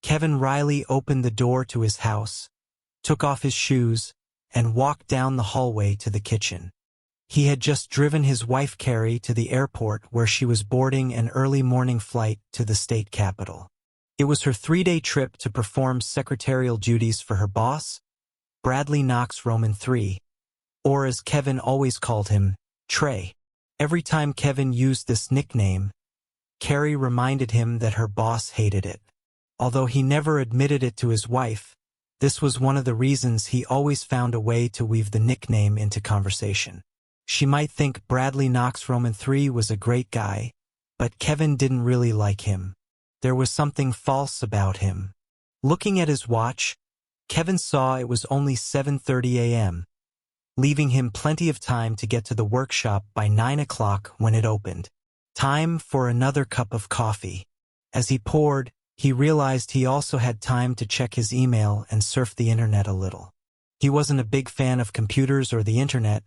Kevin Riley opened the door to his house, took off his shoes, and walked down the hallway to the kitchen. He had just driven his wife Carrie to the airport where she was boarding an early morning flight to the state capital. It was her 3-day trip to perform secretarial duties for her boss, Bradley Knox Roman III, or as Kevin always called him, Trey. Every time Kevin used this nickname, Carrie reminded him that her boss hated it. Although he never admitted it to his wife, this was one of the reasons he always found a way to weave the nickname into conversation. She might think Bradley Knox Roman III was a great guy, but Kevin didn't really like him. There was something false about him. Looking at his watch, Kevin saw it was only 7:30 a.m., leaving him plenty of time to get to the workshop by 9 o'clock when it opened. Time for another cup of coffee. As he poured, he realized he also had time to check his email and surf the internet a little. He wasn't a big fan of computers or the internet,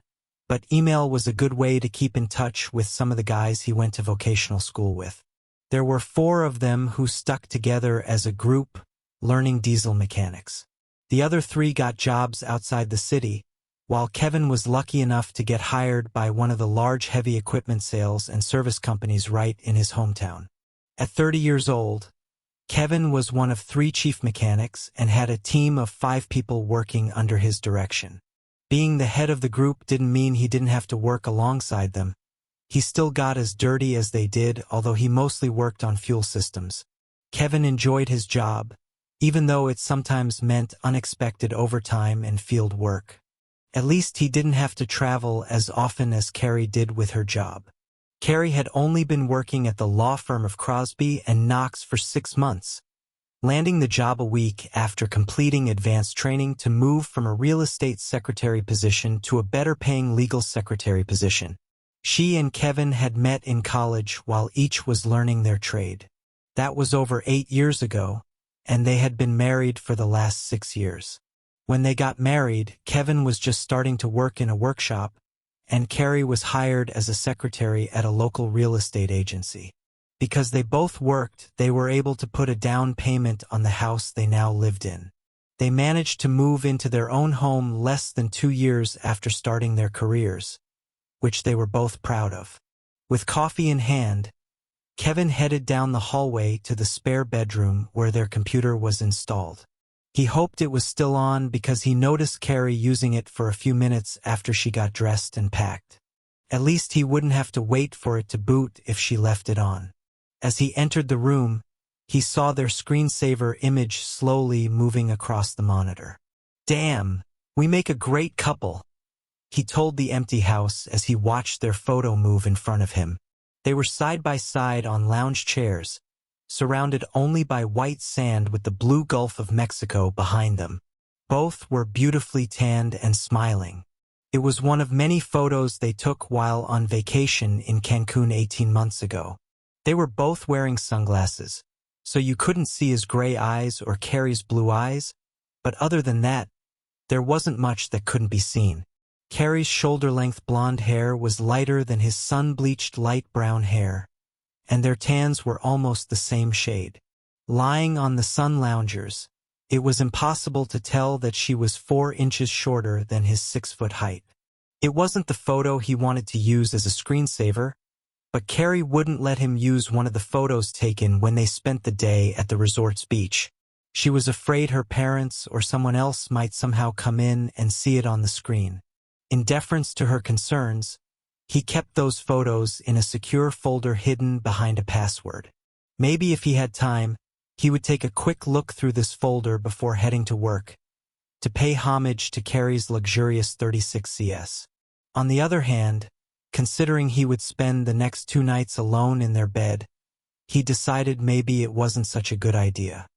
but email was a good way to keep in touch with some of the guys he went to vocational school with. There were 4 of them who stuck together as a group, learning diesel mechanics. The other 3 got jobs outside the city, while Kevin was lucky enough to get hired by one of the large heavy equipment sales and service companies right in his hometown. At 30 years old, Kevin was one of 3 chief mechanics and had a team of 5 people working under his direction. Being the head of the group didn't mean he didn't have to work alongside them. He still got as dirty as they did, although he mostly worked on fuel systems. Kevin enjoyed his job, even though it sometimes meant unexpected overtime and field work. At least he didn't have to travel as often as Carrie did with her job. Carrie had only been working at the law firm of Crosby and Knox for 6 months, landing the job a week after completing advanced training to move from a real estate secretary position to a better-paying legal secretary position. She and Kevin had met in college while each was learning their trade. That was over 8 years ago, and they had been married for the last 6 years. When they got married, Kevin was just starting to work in a workshop, and Carrie was hired as a secretary at a local real estate agency. Because they both worked, they were able to put a down payment on the house they now lived in. They managed to move into their own home less than 2 years after starting their careers, which they were both proud of. With coffee in hand, Kevin headed down the hallway to the spare bedroom where their computer was installed. He hoped it was still on because he noticed Carrie using it for a few minutes after she got dressed and packed. At least he wouldn't have to wait for it to boot if she left it on. As he entered the room, he saw their screensaver image slowly moving across the monitor. "Damn, we make a great couple," he told the empty house as he watched their photo move in front of him. They were side by side on lounge chairs, surrounded only by white sand with the blue Gulf of Mexico behind them. Both were beautifully tanned and smiling. It was one of many photos they took while on vacation in Cancun 18 months ago. They were both wearing sunglasses, so you couldn't see his gray eyes or Carrie's blue eyes, but other than that, there wasn't much that couldn't be seen. Carrie's shoulder-length blonde hair was lighter than his sun-bleached light brown hair, and their tans were almost the same shade. Lying on the sun loungers, it was impossible to tell that she was 4 inches shorter than his 6-foot height. It wasn't the photo he wanted to use as a screensaver, but Carrie wouldn't let him use one of the photos taken when they spent the day at the resort's beach. She was afraid her parents or someone else might somehow come in and see it on the screen. In deference to her concerns, he kept those photos in a secure folder hidden behind a password. Maybe if he had time, he would take a quick look through this folder before heading to work, to pay homage to Carrie's luxurious 36 CS. On the other hand, considering he would spend the next 2 nights alone in their bed, he decided maybe it wasn't such a good idea.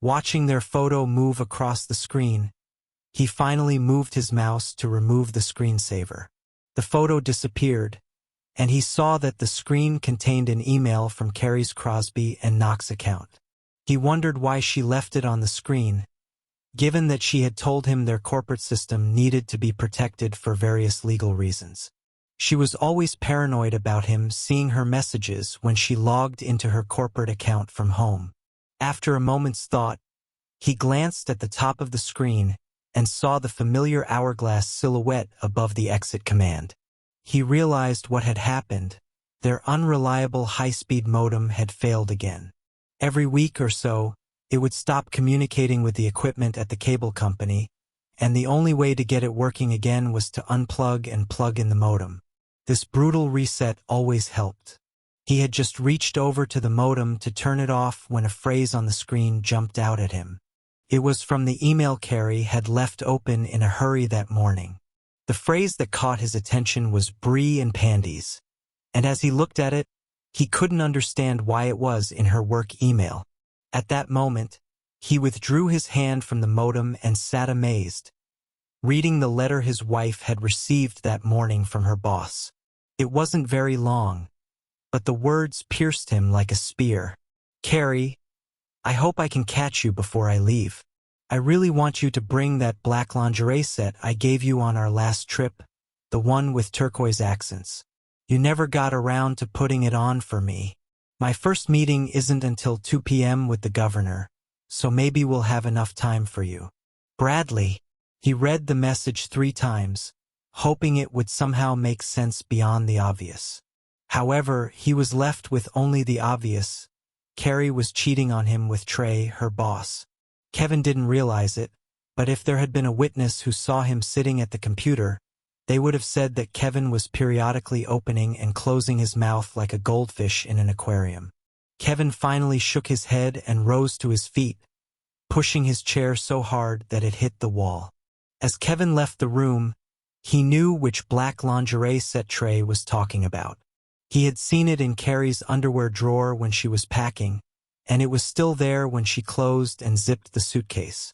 Watching their photo move across the screen, he finally moved his mouse to remove the screensaver. The photo disappeared, and he saw that the screen contained an email from Carrie's Crosby and Knox account. He wondered why she left it on the screen, given that she had told him their corporate system needed to be protected for various legal reasons. She was always paranoid about him seeing her messages when she logged into her corporate account from home. After a moment's thought, He glanced at the top of the screen and saw the familiar hourglass silhouette above the exit command. He realized what had happened. Their unreliable high-speed modem had failed again. Every week or so, it would stop communicating with the equipment at the cable company, and the only way to get it working again was to unplug and plug in the modem. This brutal reset always helped. He had just reached over to the modem to turn it off when a phrase on the screen jumped out at him. It was from the email Carrie had left open in a hurry that morning. The phrase that caught his attention was "brie and pandies," and as he looked at it, he couldn't understand why it was in her work email. At that moment, he withdrew his hand from the modem and sat amazed, reading the letter his wife had received that morning from her boss. It wasn't very long, but the words pierced him like a spear. "Carrie, I hope I can catch you before I leave. I really want you to bring that black lingerie set I gave you on our last trip, the one with turquoise accents. You never got around to putting it on for me. My first meeting isn't until 2 p.m. with the governor, so maybe we'll have enough time for you. Bradley." He read the message 3 times, hoping it would somehow make sense beyond the obvious. However, he was left with only the obvious. Carrie was cheating on him with Trey, her boss. Kevin didn't realize it, but if there had been a witness who saw him sitting at the computer, they would have said that Kevin was periodically opening and closing his mouth like a goldfish in an aquarium. Kevin finally shook his head and rose to his feet, pushing his chair so hard that it hit the wall. As Kevin left the room, he knew which black lingerie set Trey was talking about. He had seen it in Carrie's underwear drawer when she was packing, and it was still there when she closed and zipped the suitcase.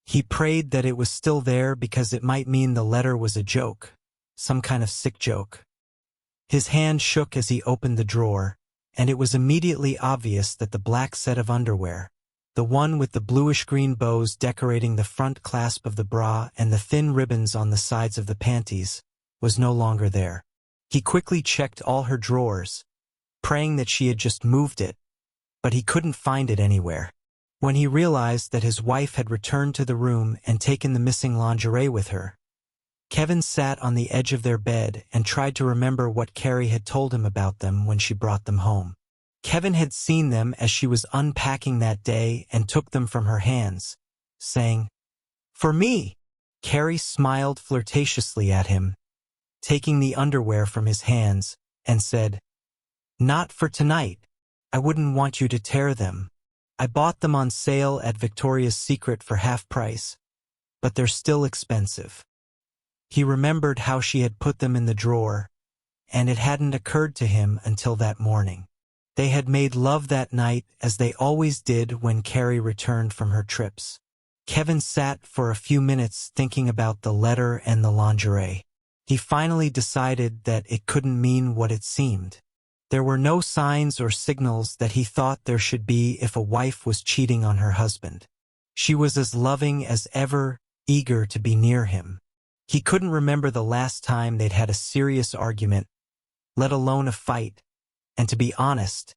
He prayed that it was still there because it might mean the letter was a joke, some kind of sick joke. His hand shook as he opened the drawer, and it was immediately obvious that the black set of underwear, the one with the bluish-green bows decorating the front clasp of the bra and the thin ribbons on the sides of the panties, was no longer there. He quickly checked all her drawers, praying that she had just moved it, but he couldn't find it anywhere. When he realized that his wife had returned to the room and taken the missing lingerie with her, Kevin sat on the edge of their bed and tried to remember what Carrie had told him about them when she brought them home. Kevin had seen them as she was unpacking that day and took them from her hands, saying, "For me." Carrie smiled flirtatiously at him, taking the underwear from his hands, and said, "Not for tonight. I wouldn't want you to tear them. I bought them on sale at Victoria's Secret for half price, but they're still expensive." He remembered how she had put them in the drawer, and it hadn't occurred to him until that morning. They had made love that night as they always did when Carrie returned from her trips. Kevin sat for a few minutes thinking about the letter and the lingerie. He finally decided that it couldn't mean what it seemed. There were no signs or signals that he thought there should be if a wife was cheating on her husband. She was as loving as ever, eager to be near him. He couldn't remember the last time they'd had a serious argument, let alone a fight, and to be honest,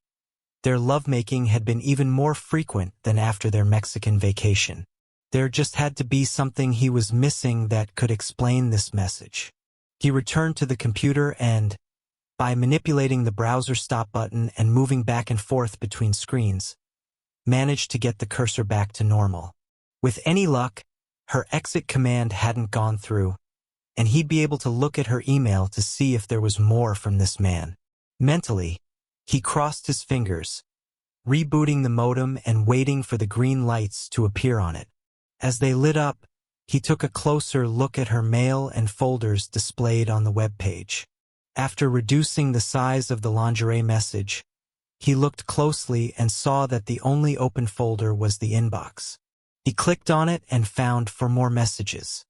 their lovemaking had been even more frequent than after their Mexican vacation. There just had to be something he was missing that could explain this message. He returned to the computer and, by manipulating the browser stop button and moving back and forth between screens, managed to get the cursor back to normal. With any luck, her exit command hadn't gone through, and he'd be able to look at her email to see if there was more from this man. Mentally, he crossed his fingers, rebooting the modem and waiting for the green lights to appear on it. As they lit up, he took a closer look at her mail and folders displayed on the web page. After reducing the size of the lingerie message, he looked closely and saw that the only open folder was the inbox. He clicked on it and found 4 more messages.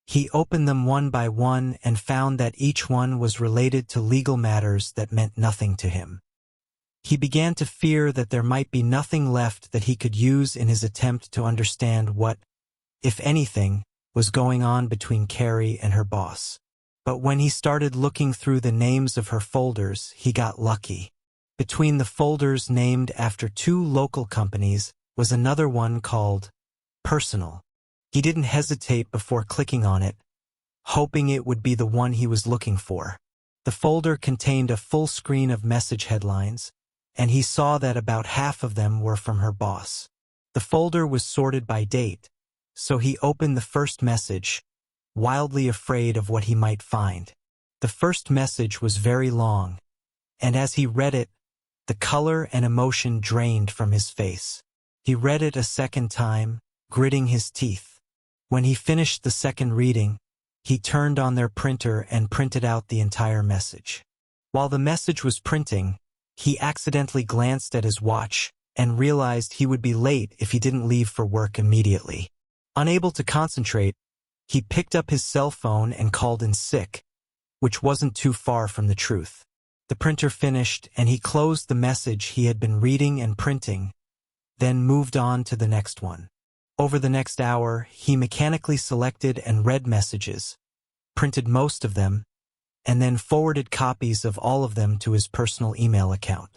He opened them one by one and found that each one was related to legal matters that meant nothing to him. He began to fear that there might be nothing left that he could use in his attempt to understand what, if anything, was going on between Carrie and her boss. But when he started looking through the names of her folders, he got lucky. Between the folders named after 2 local companies was another one called personal. He didn't hesitate before clicking on it, hoping it would be the one he was looking for. The folder contained a full screen of message headlines, and he saw that about half of them were from her boss. The folder was sorted by date, so he opened the first message, wildly afraid of what he might find. The first message was very long, and as he read it, the color and emotion drained from his face. He read it a second time, gritting his teeth. When he finished the second reading, he turned on their printer and printed out the entire message. While the message was printing, he accidentally glanced at his watch and realized he would be late if he didn't leave for work immediately. Unable to concentrate, he picked up his cell phone and called in sick, which wasn't too far from the truth. The printer finished and he closed the message he had been reading and printing, then moved on to the next one. Over the next hour, he mechanically selected and read messages, printed most of them, and then forwarded copies of all of them to his personal email account.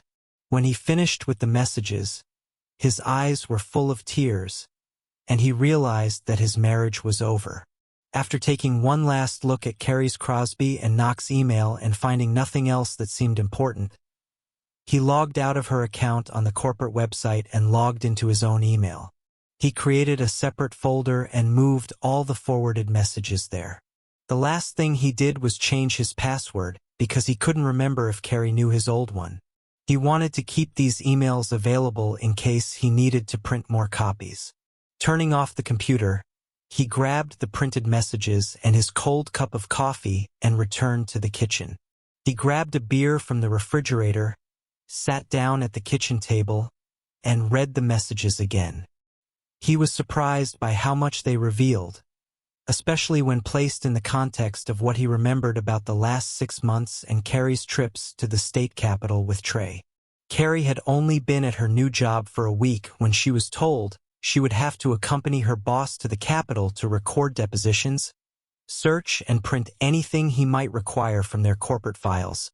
When he finished with the messages, his eyes were full of tears, and he realized that his marriage was over. After taking one last look at Carrie's Crosby and Knox email and finding nothing else that seemed important, he logged out of her account on the corporate website and logged into his own email. He created a separate folder and moved all the forwarded messages there. The last thing he did was change his password because he couldn't remember if Carrie knew his old one. He wanted to keep these emails available in case he needed to print more copies. Turning off the computer, he grabbed the printed messages and his cold cup of coffee and returned to the kitchen. He grabbed a beer from the refrigerator, sat down at the kitchen table, and read the messages again. He was surprised by how much they revealed, especially when placed in the context of what he remembered about the last 6 months and Carrie's trips to the state capitol with Trey. Carrie had only been at her new job for a week when she was told she would have to accompany her boss to the Capitol to record depositions, search and print anything he might require from their corporate files,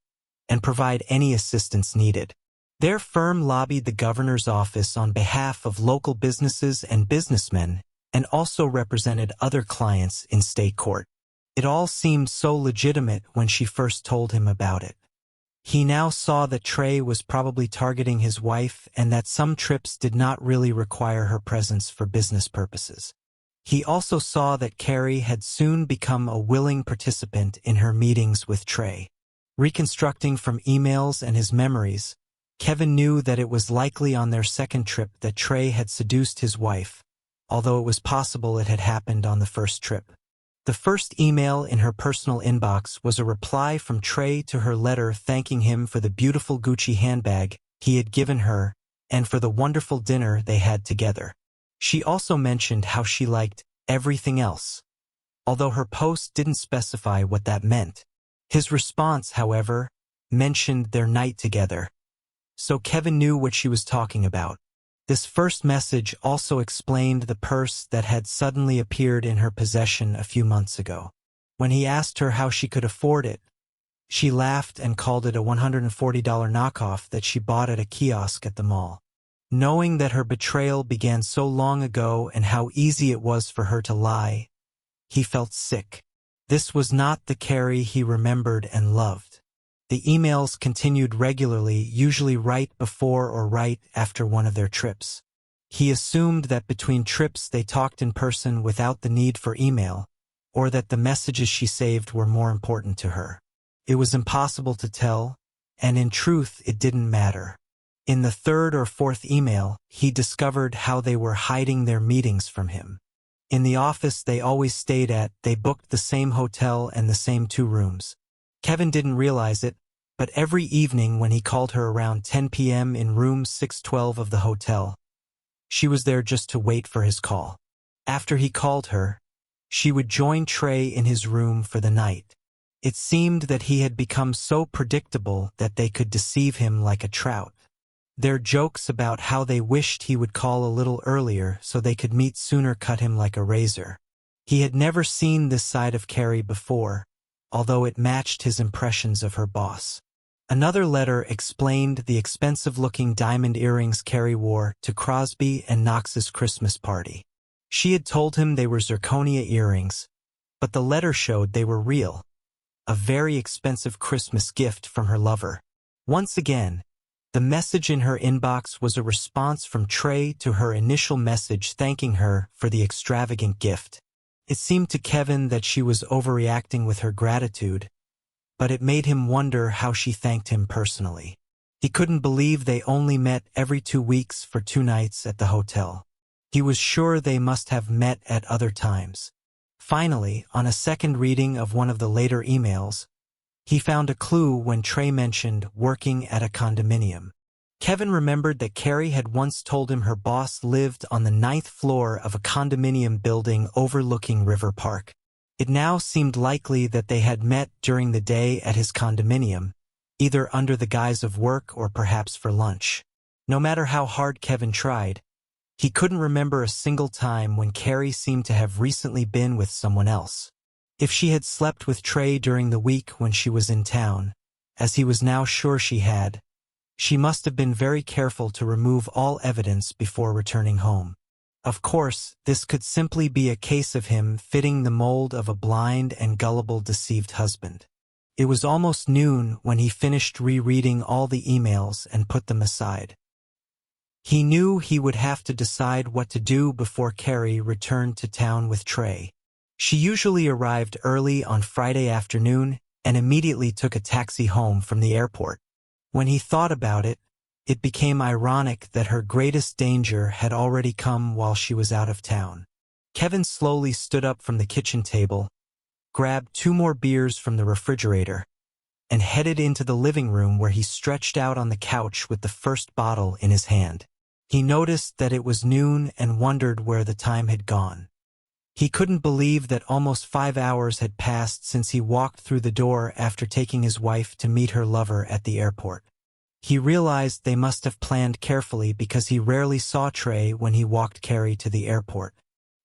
and provide any assistance needed. Their firm lobbied the governor's office on behalf of local businesses and businessmen and also represented other clients in state court. It all seemed so legitimate when she first told him about it. He now saw that Trey was probably targeting his wife and that some trips did not really require her presence for business purposes. He also saw that Carrie had soon become a willing participant in her meetings with Trey. Reconstructing from emails and his memories, Kevin knew that it was likely on their second trip that Trey had seduced his wife, although it was possible it had happened on the first trip. The first email in her personal inbox was a reply from Trey to her letter thanking him for the beautiful Gucci handbag he had given her and for the wonderful dinner they had together. She also mentioned how she liked everything else, although her post didn't specify what that meant. His response, however, mentioned their night together, so Kevin knew what she was talking about. This first message also explained the purse that had suddenly appeared in her possession a few months ago. When he asked her how she could afford it, she laughed and called it a $140 knockoff that she bought at a kiosk at the mall. Knowing that her betrayal began so long ago and how easy it was for her to lie, he felt sick. This was not the Carrie he remembered and loved. The emails continued regularly, usually right before or right after one of their trips. He assumed that between trips they talked in person without the need for email, or that the messages she saved were more important to her. It was impossible to tell, and in truth it didn't matter. In the third or fourth email, he discovered how they were hiding their meetings from him. In the office they always stayed at, they booked the same hotel and the same 2 rooms. Kevin didn't realize it, but every evening when he called her around 10 p.m. in room 612 of the hotel, she was there just to wait for his call. After he called her, she would join Trey in his room for the night. It seemed that he had become so predictable that they could deceive him like a trout. Their jokes about how they wished he would call a little earlier so they could meet sooner cut him like a razor. He had never seen this side of Carrie before, although it matched his impressions of her boss. Another letter explained the expensive-looking diamond earrings Carrie wore to Crosby and Knox's Christmas party. She had told him they were zirconia earrings, but the letter showed they were real. A very expensive Christmas gift from her lover. Once again, the message in her inbox was a response from Trey to her initial message thanking her for the extravagant gift. It seemed to Kevin that she was overreacting with her gratitude, but it made him wonder how she thanked him personally. He couldn't believe they only met every 2 weeks for 2 nights at the hotel. He was sure they must have met at other times. Finally, on a second reading of one of the later emails, he found a clue when Trey mentioned working at a condominium. Kevin remembered that Carrie had once told him her boss lived on the 9th floor of a condominium building overlooking River Park. It now seemed likely that they had met during the day at his condominium, either under the guise of work or perhaps for lunch. No matter how hard Kevin tried, he couldn't remember a single time when Carrie seemed to have recently been with someone else. If she had slept with Trey during the week when she was in town, as he was now sure she had, she must have been very careful to remove all evidence before returning home. Of course, this could simply be a case of him fitting the mold of a blind and gullible deceived husband. It was almost noon when he finished rereading all the emails and put them aside. He knew he would have to decide what to do before Carrie returned to town with Trey. She usually arrived early on Friday afternoon and immediately took a taxi home from the airport. When he thought about it, it became ironic that her greatest danger had already come while she was out of town. Kevin slowly stood up from the kitchen table, grabbed 2 more beers from the refrigerator, and headed into the living room where he stretched out on the couch with the first bottle in his hand. He noticed that it was noon and wondered where the time had gone. He couldn't believe that almost 5 hours had passed since he walked through the door after taking his wife to meet her lover at the airport. He realized they must have planned carefully because he rarely saw Trey when he walked Carrie to the airport.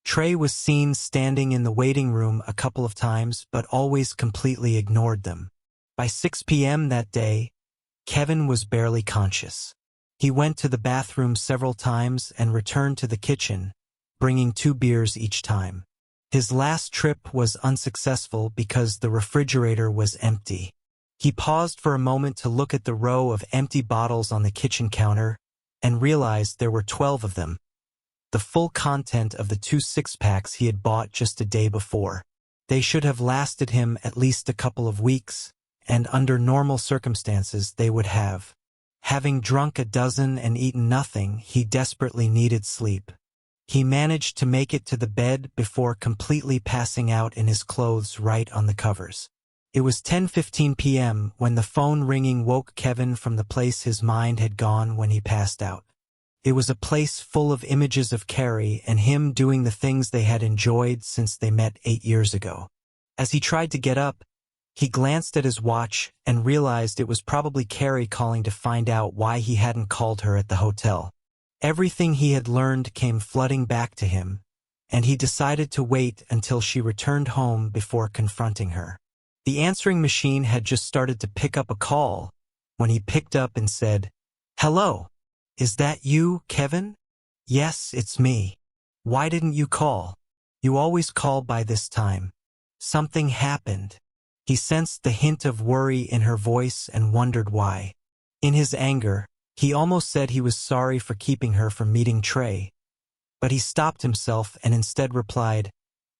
Trey was seen standing in the waiting room a couple of times but always completely ignored them. By 6 p.m. that day, Kevin was barely conscious. He went to the bathroom several times and returned to the kitchen, bringing 2 beers each time. His last trip was unsuccessful because the refrigerator was empty. He paused for a moment to look at the row of empty bottles on the kitchen counter and realized there were 12 of them, the full content of the 2 six-packs he had bought just a day before. They should have lasted him at least a couple of weeks, and under normal circumstances they would have. Having drunk a dozen and eaten nothing, he desperately needed sleep. He managed to make it to the bed before completely passing out in his clothes right on the covers. It was 10:15 p.m. when the phone ringing woke Kevin from the place his mind had gone when he passed out. It was a place full of images of Carrie and him doing the things they had enjoyed since they met 8 years ago. As he tried to get up, he glanced at his watch and realized it was probably Carrie calling to find out why he hadn't called her at the hotel. Everything he had learned came flooding back to him, and he decided to wait until she returned home before confronting her. The answering machine had just started to pick up a call when he picked up and said, "Hello, is that you, Kevin?" "Yes, it's me. Why didn't you call? You always call by this time. Something happened." He sensed the hint of worry in her voice and wondered why. In his anger, he almost said he was sorry for keeping her from meeting Trey, but he stopped himself and instead replied,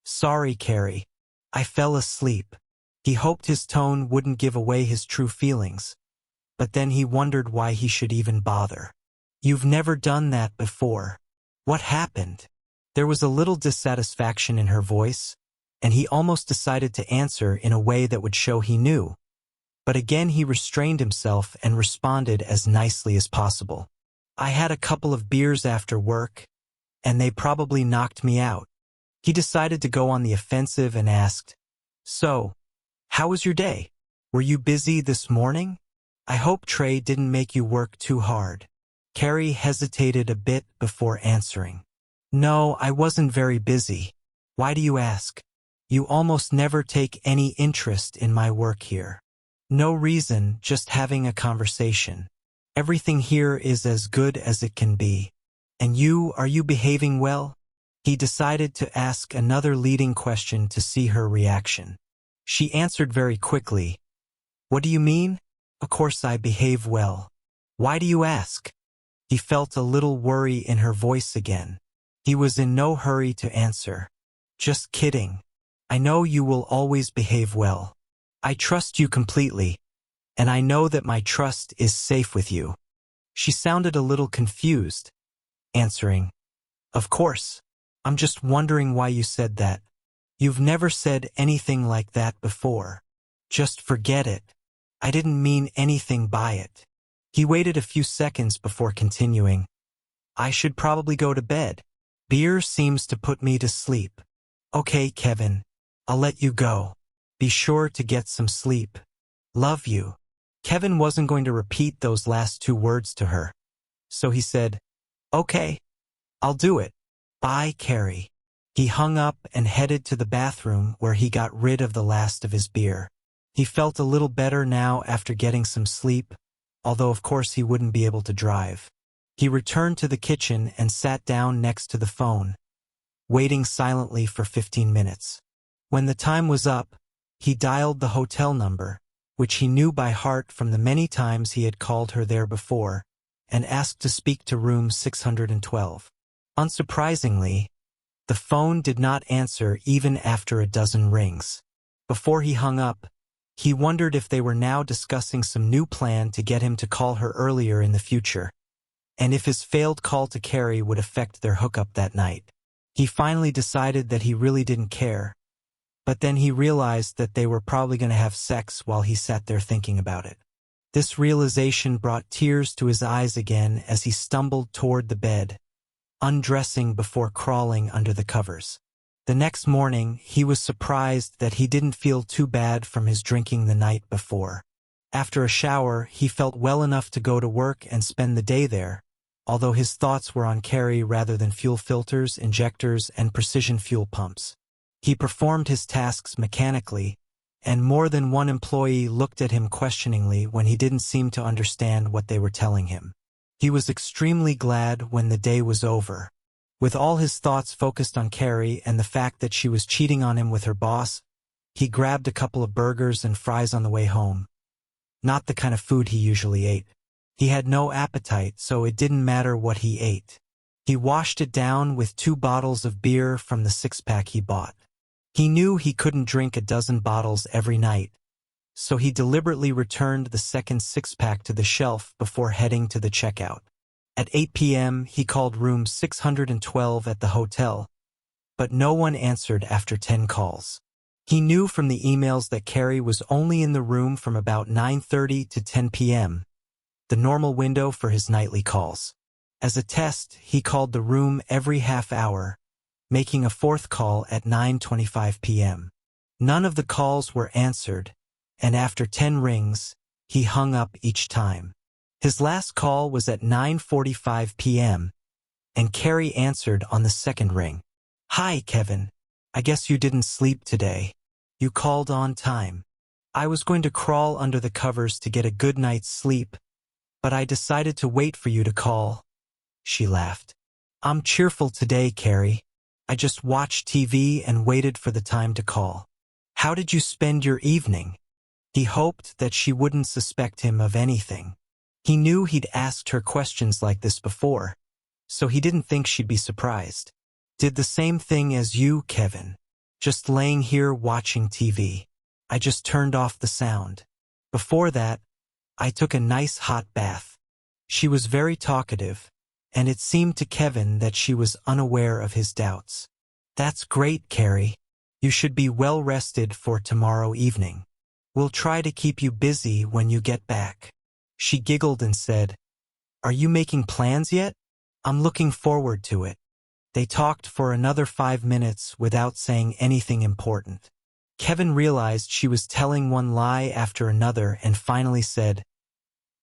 "Sorry, Carrie. I fell asleep." He hoped his tone wouldn't give away his true feelings, but then he wondered why he should even bother. "You've never done that before. What happened?" There was a little dissatisfaction in her voice, and he almost decided to answer in a way that would show he knew. But again he restrained himself and responded as nicely as possible. "I had a couple of beers after work, and they probably knocked me out." He decided to go on the offensive and asked, "So, how was your day? Were you busy this morning? I hope Trey didn't make you work too hard." Carrie hesitated a bit before answering. "No, I wasn't very busy. Why do you ask? You almost never take any interest in my work here." "No reason, just having a conversation. Everything here is as good as it can be. And are you behaving well?" He decided to ask another leading question to see her reaction. She answered very quickly. What do you mean? Of course I behave well. Why do you ask? He felt a little worry in her voice again. He was in no hurry to answer. Just kidding. I know you will always behave well. I trust you completely, and I know that my trust is safe with you. She sounded a little confused, answering, Of course. I'm just wondering why you said that. You've never said anything like that before. Just forget it. I didn't mean anything by it. He waited a few seconds before continuing. I should probably go to bed. Beer seems to put me to sleep. Okay, Kevin. I'll let you go. Be sure to get some sleep. Love you. Kevin wasn't going to repeat those last two words to her. So he said, Okay. I'll do it. Bye, Carrie. He hung up and headed to the bathroom where he got rid of the last of his beer. He felt a little better now after getting some sleep, although of course he wouldn't be able to drive. He returned to the kitchen and sat down next to the phone, waiting silently for 15 minutes. When the time was up, he dialed the hotel number, which he knew by heart from the many times he had called her there before, and asked to speak to room 612. Unsurprisingly, the phone did not answer even after a dozen rings. Before he hung up, he wondered if they were now discussing some new plan to get him to call her earlier in the future, and if his failed call to Carrie would affect their hookup that night. He finally decided that he really didn't care, but then he realized that they were probably going to have sex while he sat there thinking about it. This realization brought tears to his eyes again as he stumbled toward the bed, undressing before crawling under the covers. The next morning, he was surprised that he didn't feel too bad from his drinking the night before. After a shower, he felt well enough to go to work and spend the day there, although his thoughts were on Carrie rather than fuel filters, injectors, and precision fuel pumps. He performed his tasks mechanically, and more than one employee looked at him questioningly when he didn't seem to understand what they were telling him. He was extremely glad when the day was over. With all his thoughts focused on Carrie and the fact that she was cheating on him with her boss, he grabbed a couple of burgers and fries on the way home. Not the kind of food he usually ate. He had no appetite, so it didn't matter what he ate. He washed it down with 2 bottles of beer from the 6-pack he bought. He knew he couldn't drink a dozen bottles every night, so he deliberately returned the second 6-pack to the shelf before heading to the checkout. At 8 p.m., he called room 612 at the hotel, but no one answered after 10 calls. He knew from the emails that Carrie was only in the room from about 9:30 to 10 p.m., the normal window for his nightly calls. As a test, he called the room every half hour, making a 4th call at 9:25 p.m. None of the calls were answered, and after 10 rings, he hung up each time. His last call was at 9:45 p.m., and Carrie answered on the second ring. Hi, Kevin. I guess you didn't sleep today. You called on time. I was going to crawl under the covers to get a good night's sleep, but I decided to wait for you to call. She laughed. I'm cheerful today, Carrie. I just watched TV and waited for the time to call. How did you spend your evening? He hoped that she wouldn't suspect him of anything. He knew he'd asked her questions like this before, so he didn't think she'd be surprised. Did the same thing as you, Kevin. Just laying here watching TV. I just turned off the sound. Before that, I took a nice hot bath. She was very talkative, and it seemed to Kevin that she was unaware of his doubts. That's great, Carrie. You should be well rested for tomorrow evening. We'll try to keep you busy when you get back. She giggled and said, Are you making plans yet? I'm looking forward to it. They talked for another 5 minutes without saying anything important. Kevin realized she was telling one lie after another and finally said,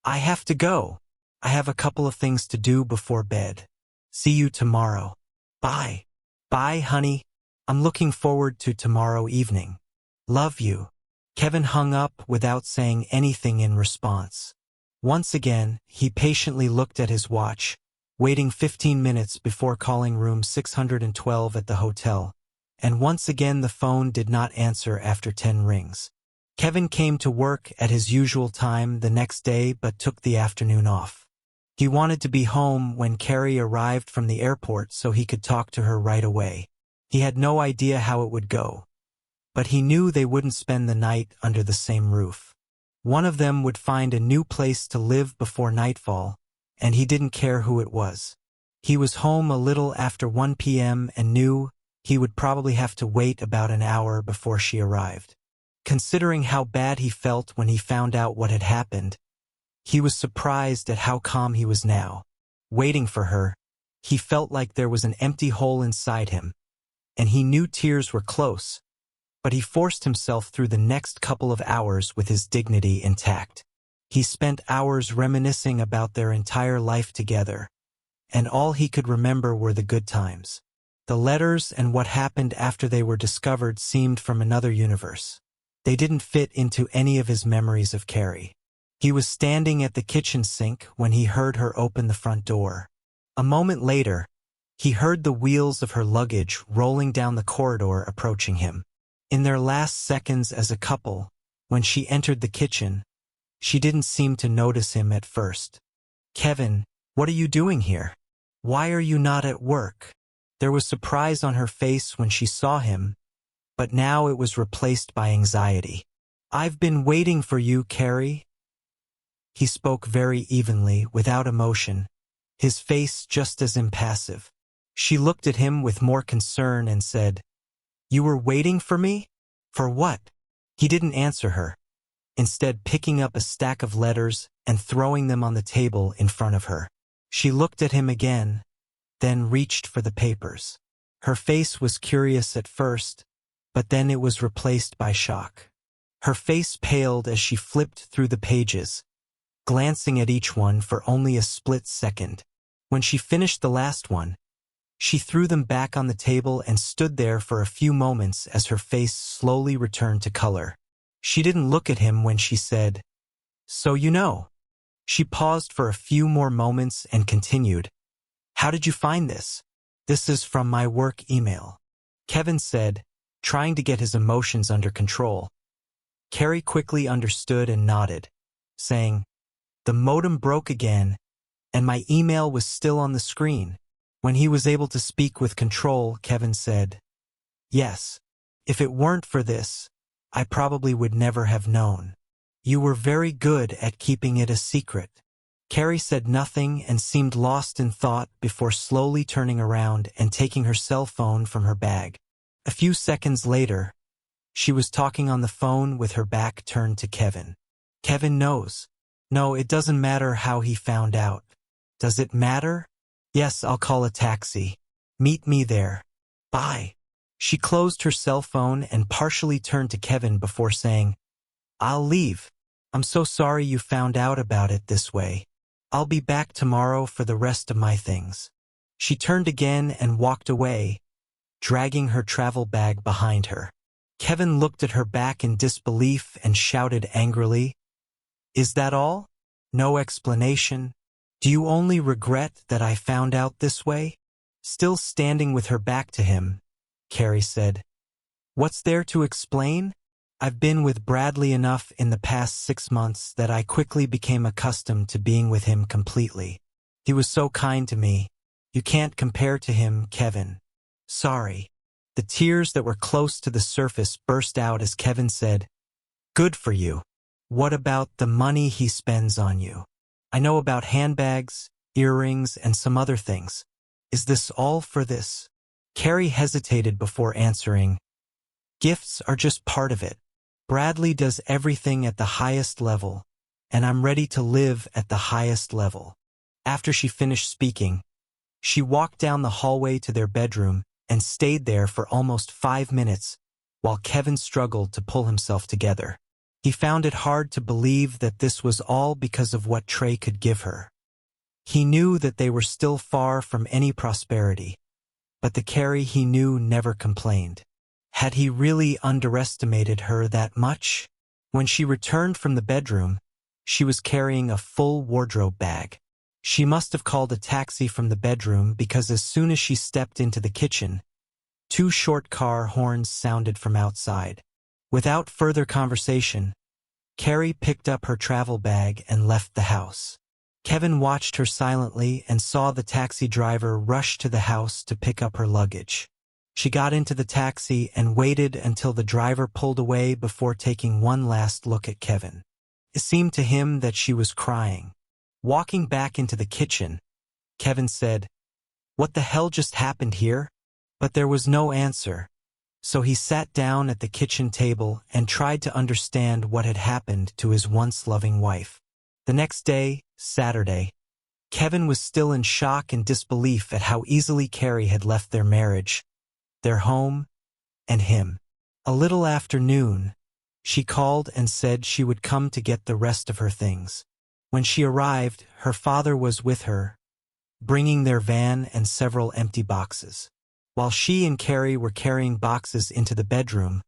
I have to go. I have a couple of things to do before bed. See you tomorrow. Bye. Bye, honey. I'm looking forward to tomorrow evening. Love you. Kevin hung up without saying anything in response. Once again, he patiently looked at his watch, waiting 15 minutes before calling room 612 at the hotel, and once again the phone did not answer after 10 rings. Kevin came to work at his usual time the next day but took the afternoon off. He wanted to be home when Carrie arrived from the airport so he could talk to her right away. He had no idea how it would go, but he knew they wouldn't spend the night under the same roof. One of them would find a new place to live before nightfall, and he didn't care who it was. He was home a little after 1 p.m. and knew he would probably have to wait about an hour before she arrived. Considering how bad he felt when he found out what had happened, he was surprised at how calm he was now. Waiting for her, he felt like there was an empty hole inside him, and he knew tears were close, but he forced himself through the next couple of hours with his dignity intact. He spent hours reminiscing about their entire life together, and all he could remember were the good times. The letters and what happened after they were discovered seemed from another universe. They didn't fit into any of his memories of Carrie. He was standing at the kitchen sink when he heard her open the front door. A moment later, he heard the wheels of her luggage rolling down the corridor approaching him. In their last seconds as a couple, when she entered the kitchen, she didn't seem to notice him at first. "Kevin, what are you doing here? Why are you not at work?" There was surprise on her face when she saw him, but now it was replaced by anxiety. "I've been waiting for you, Carrie." He spoke very evenly, without emotion, his face just as impassive. She looked at him with more concern and said, "You were waiting for me? For what?" He didn't answer her, instead picking up a stack of letters and throwing them on the table in front of her. She looked at him again, then reached for the papers. Her face was curious at first, but then it was replaced by shock. Her face paled as she flipped through the pages, glancing at each one for only a split second. When she finished the last one, she threw them back on the table and stood there for a few moments as her face slowly returned to color. She didn't look at him when she said, "So you know." She paused for a few more moments and continued, "How did you find this?" "This is from my work email," Kevin said, trying to get his emotions under control. Carrie quickly understood and nodded, saying, "The modem broke again, and my email was still on the screen." When he was able to speak with control, Kevin said, "Yes, if it weren't for this, I probably would never have known. You were very good at keeping it a secret." Carrie said nothing and seemed lost in thought before slowly turning around and taking her cell phone from her bag. A few seconds later, she was talking on the phone with her back turned to Kevin. "Kevin knows. No, it doesn't matter how he found out. Does it matter? Yes, I'll call a taxi. Meet me there. Bye." She closed her cell phone and partially turned to Kevin before saying, "I'll leave. I'm so sorry you found out about it this way. I'll be back tomorrow for the rest of my things." She turned again and walked away, dragging her travel bag behind her. Kevin looked at her back in disbelief and shouted angrily, "Is that all? No explanation? Do you only regret that I found out this way?" Still standing with her back to him, Carrie said, "What's there to explain? I've been with Bradley enough in the past 6 months that I quickly became accustomed to being with him completely. He was so kind to me. You can't compare to him, Kevin. Sorry." The tears that were close to the surface burst out as Kevin said, "Good for you. What about the money he spends on you? I know about handbags, earrings, and some other things. Is this all for this?" Carrie hesitated before answering, "Gifts are just part of it. Bradley does everything at the highest level, and I'm ready to live at the highest level." After she finished speaking, she walked down the hallway to their bedroom and stayed there for almost 5 minutes while Kevin struggled to pull himself together. He found it hard to believe that this was all because of what Trey could give her. He knew that they were still far from any prosperity, but the Carrie he knew never complained. Had he really underestimated her that much? When she returned from the bedroom, she was carrying a full wardrobe bag. She must have called a taxi from the bedroom because as soon as she stepped into the kitchen, two short car horns sounded from outside. Without further conversation, Carrie picked up her travel bag and left the house. Kevin watched her silently and saw the taxi driver rush to the house to pick up her luggage. She got into the taxi and waited until the driver pulled away before taking one last look at Kevin. It seemed to him that she was crying. Walking back into the kitchen, Kevin said, "What the hell just happened here?" But there was no answer, so he sat down at the kitchen table and tried to understand what had happened to his once loving wife. The next day, Saturday, Kevin was still in shock and disbelief at how easily Carrie had left their marriage, their home, and him. A little after noon, she called and said she would come to get the rest of her things. When she arrived, her father was with her, bringing their van and several empty boxes. While she and Carrie were carrying boxes into the bedroom,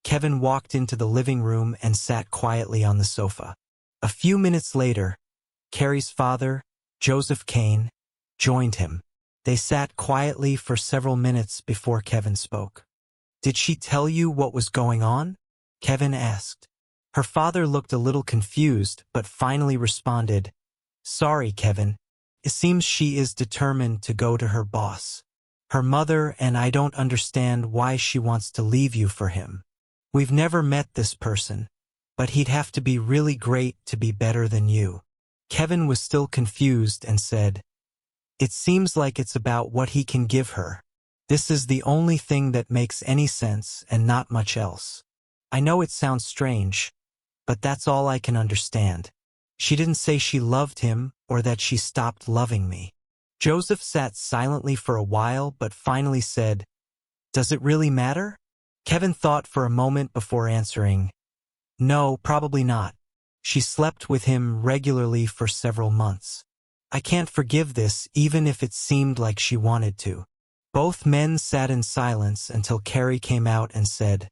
Kevin walked into the living room and sat quietly on the sofa. A few minutes later, Carrie's father, Joseph Kane, joined him. They sat quietly for several minutes before Kevin spoke. "Did she tell you what was going on?" Kevin asked. Her father looked a little confused, but finally responded, "Sorry, Kevin. It seems she is determined to go to her boss. Her mother, and I don't understand why she wants to leave you for him. We've never met this person, but he'd have to be really great to be better than you." Kevin was still confused and said, "It seems like it's about what he can give her. This is the only thing that makes any sense and not much else. I know it sounds strange, but that's all I can understand. She didn't say she loved him or that she stopped loving me." Joseph sat silently for a while but finally said, "Does it really matter?" Kevin thought for a moment before answering, "No, probably not. She slept with him regularly for several months. I can't forgive this even if it seemed like she wanted to." Both men sat in silence until Carrie came out and said,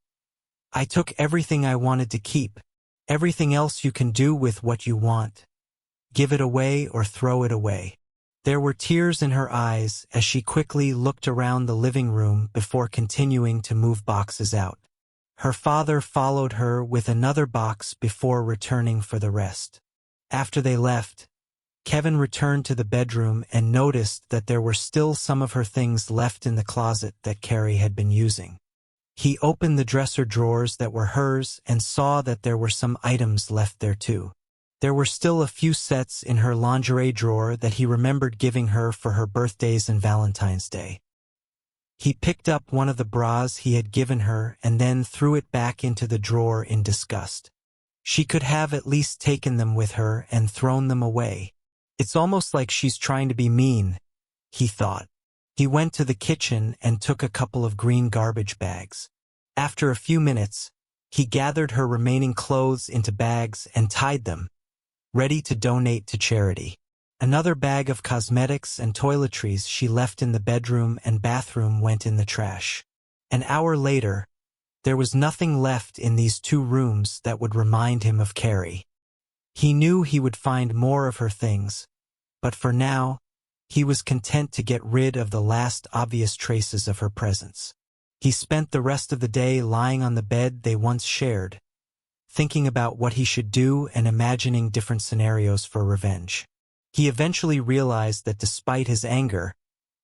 "I took everything I wanted to keep. Everything else you can do with what you want. Give it away or throw it away." There were tears in her eyes as she quickly looked around the living room before continuing to move boxes out. Her father followed her with another box before returning for the rest. After they left, Kevin returned to the bedroom and noticed that there were still some of her things left in the closet that Carrie had been using. He opened the dresser drawers that were hers and saw that there were some items left there too. There were still a few sets in her lingerie drawer that he remembered giving her for her birthdays and Valentine's Day. He picked up one of the bras he had given her and then threw it back into the drawer in disgust. She could have at least taken them with her and thrown them away. It's almost like she's trying to be mean, he thought. He went to the kitchen and took a couple of green garbage bags. After a few minutes, he gathered her remaining clothes into bags and tied them, ready to donate to charity. Another bag of cosmetics and toiletries she left in the bedroom and bathroom went in the trash. An hour later, there was nothing left in these two rooms that would remind him of Carrie. He knew he would find more of her things, but for now, he was content to get rid of the last obvious traces of her presence. He spent the rest of the day lying on the bed they once shared, thinking about what he should do and imagining different scenarios for revenge. He eventually realized that despite his anger,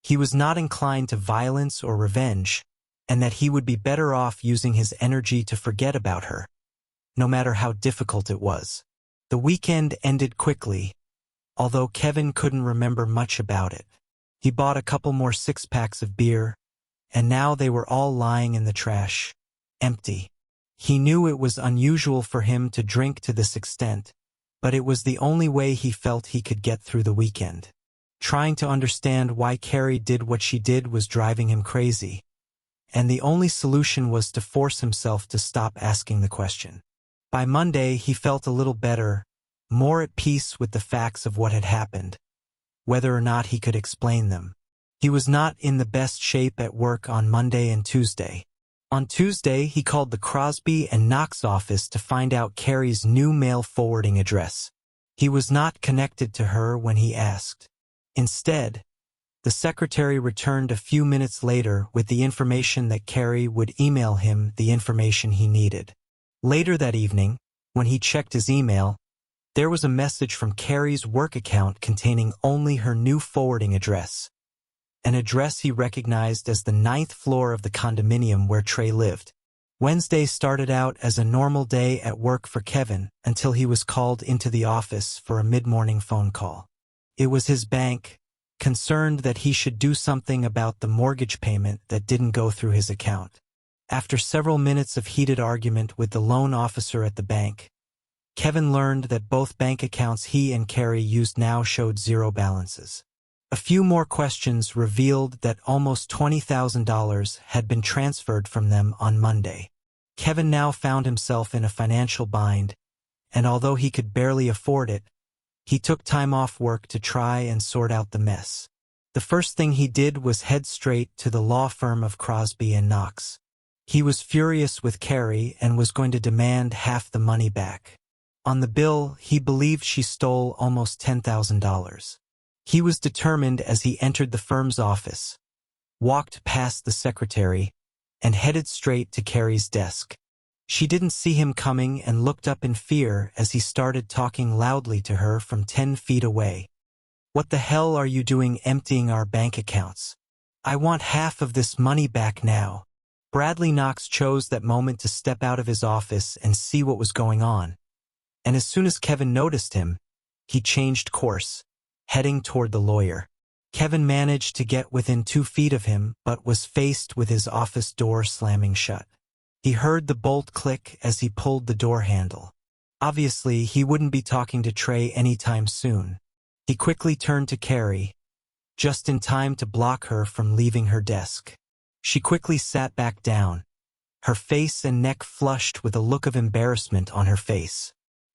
he was not inclined to violence or revenge, and that he would be better off using his energy to forget about her, no matter how difficult it was. The weekend ended quickly, although Kevin couldn't remember much about it. He bought a couple more six-packs of beer, and now they were all lying in the trash, empty. He knew it was unusual for him to drink to this extent, but it was the only way he felt he could get through the weekend. Trying to understand why Carrie did what she did was driving him crazy, and the only solution was to force himself to stop asking the question. By Monday, he felt a little better, more at peace with the facts of what had happened, whether or not he could explain them. He was not in the best shape at work on Monday and Tuesday. On Tuesday, he called the Crosby and Knox office to find out Carrie's new mail forwarding address. He was not connected to her when he asked. Instead, the secretary returned a few minutes later with the information that Carrie would email him the information he needed. Later that evening, when he checked his email, there was a message from Carrie's work account containing only her new forwarding address, an address he recognized as the 9th floor of the condominium where Trey lived. Wednesday started out as a normal day at work for Kevin until he was called into the office for a mid-morning phone call. It was his bank, concerned that he should do something about the mortgage payment that didn't go through his account. After several minutes of heated argument with the loan officer at the bank, Kevin learned that both bank accounts he and Carrie used now showed zero balances. A few more questions revealed that almost $20,000 had been transferred from them on Monday. Kevin now found himself in a financial bind, and although he could barely afford it, he took time off work to try and sort out the mess. The first thing he did was head straight to the law firm of Crosby and Knox. He was furious with Carrie and was going to demand half the money back. On the bill, he believed she stole almost $10,000. He was determined as he entered the firm's office, walked past the secretary, and headed straight to Carrie's desk. She didn't see him coming and looked up in fear as he started talking loudly to her from 10 feet away. "What the hell are you doing emptying our bank accounts? I want half of this money back now." Bradley Knox chose that moment to step out of his office and see what was going on. And as soon as Kevin noticed him, he changed course, heading toward the lawyer. Kevin managed to get within 2 feet of him, but was faced with his office door slamming shut. He heard the bolt click as he pulled the door handle. Obviously, he wouldn't be talking to Trey anytime soon. He quickly turned to Carrie, just in time to block her from leaving her desk. She quickly sat back down, her face and neck flushed with a look of embarrassment on her face.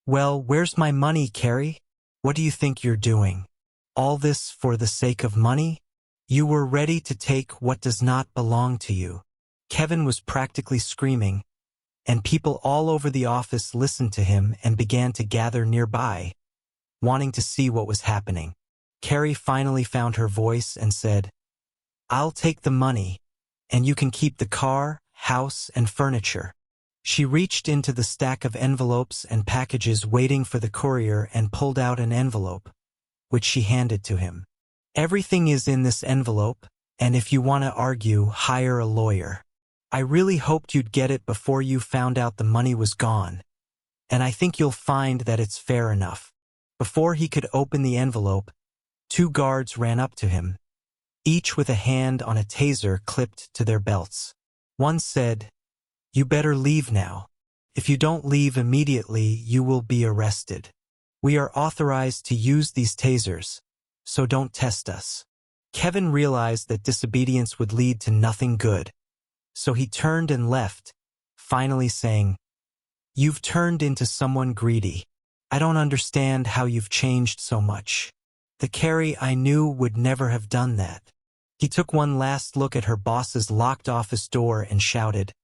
"Well, where's my money, Carrie? What do you think you're doing? All this for the sake of money? You were ready to take what does not belong to you." Kevin was practically screaming, and people all over the office listened to him and began to gather nearby, wanting to see what was happening. Carrie finally found her voice and said, "I'll take the money, and you can keep the car, house, and furniture." She reached into the stack of envelopes and packages waiting for the courier and pulled out an envelope, which she handed to him. "Everything is in this envelope, and if you want to argue, hire a lawyer. I really hoped you'd get it before you found out the money was gone, and I think you'll find that it's fair enough." Before he could open the envelope, 2 guards ran up to him, each with a hand on a taser clipped to their belts. One said, "You better leave now. If you don't leave immediately, you will be arrested. We are authorized to use these tasers, so don't test us." Kevin realized that disobedience would lead to nothing good, so he turned and left, finally saying, "You've turned into someone greedy. I don't understand how you've changed so much. The Carrie I knew would never have done that." He took one last look at her boss's locked office door and shouted,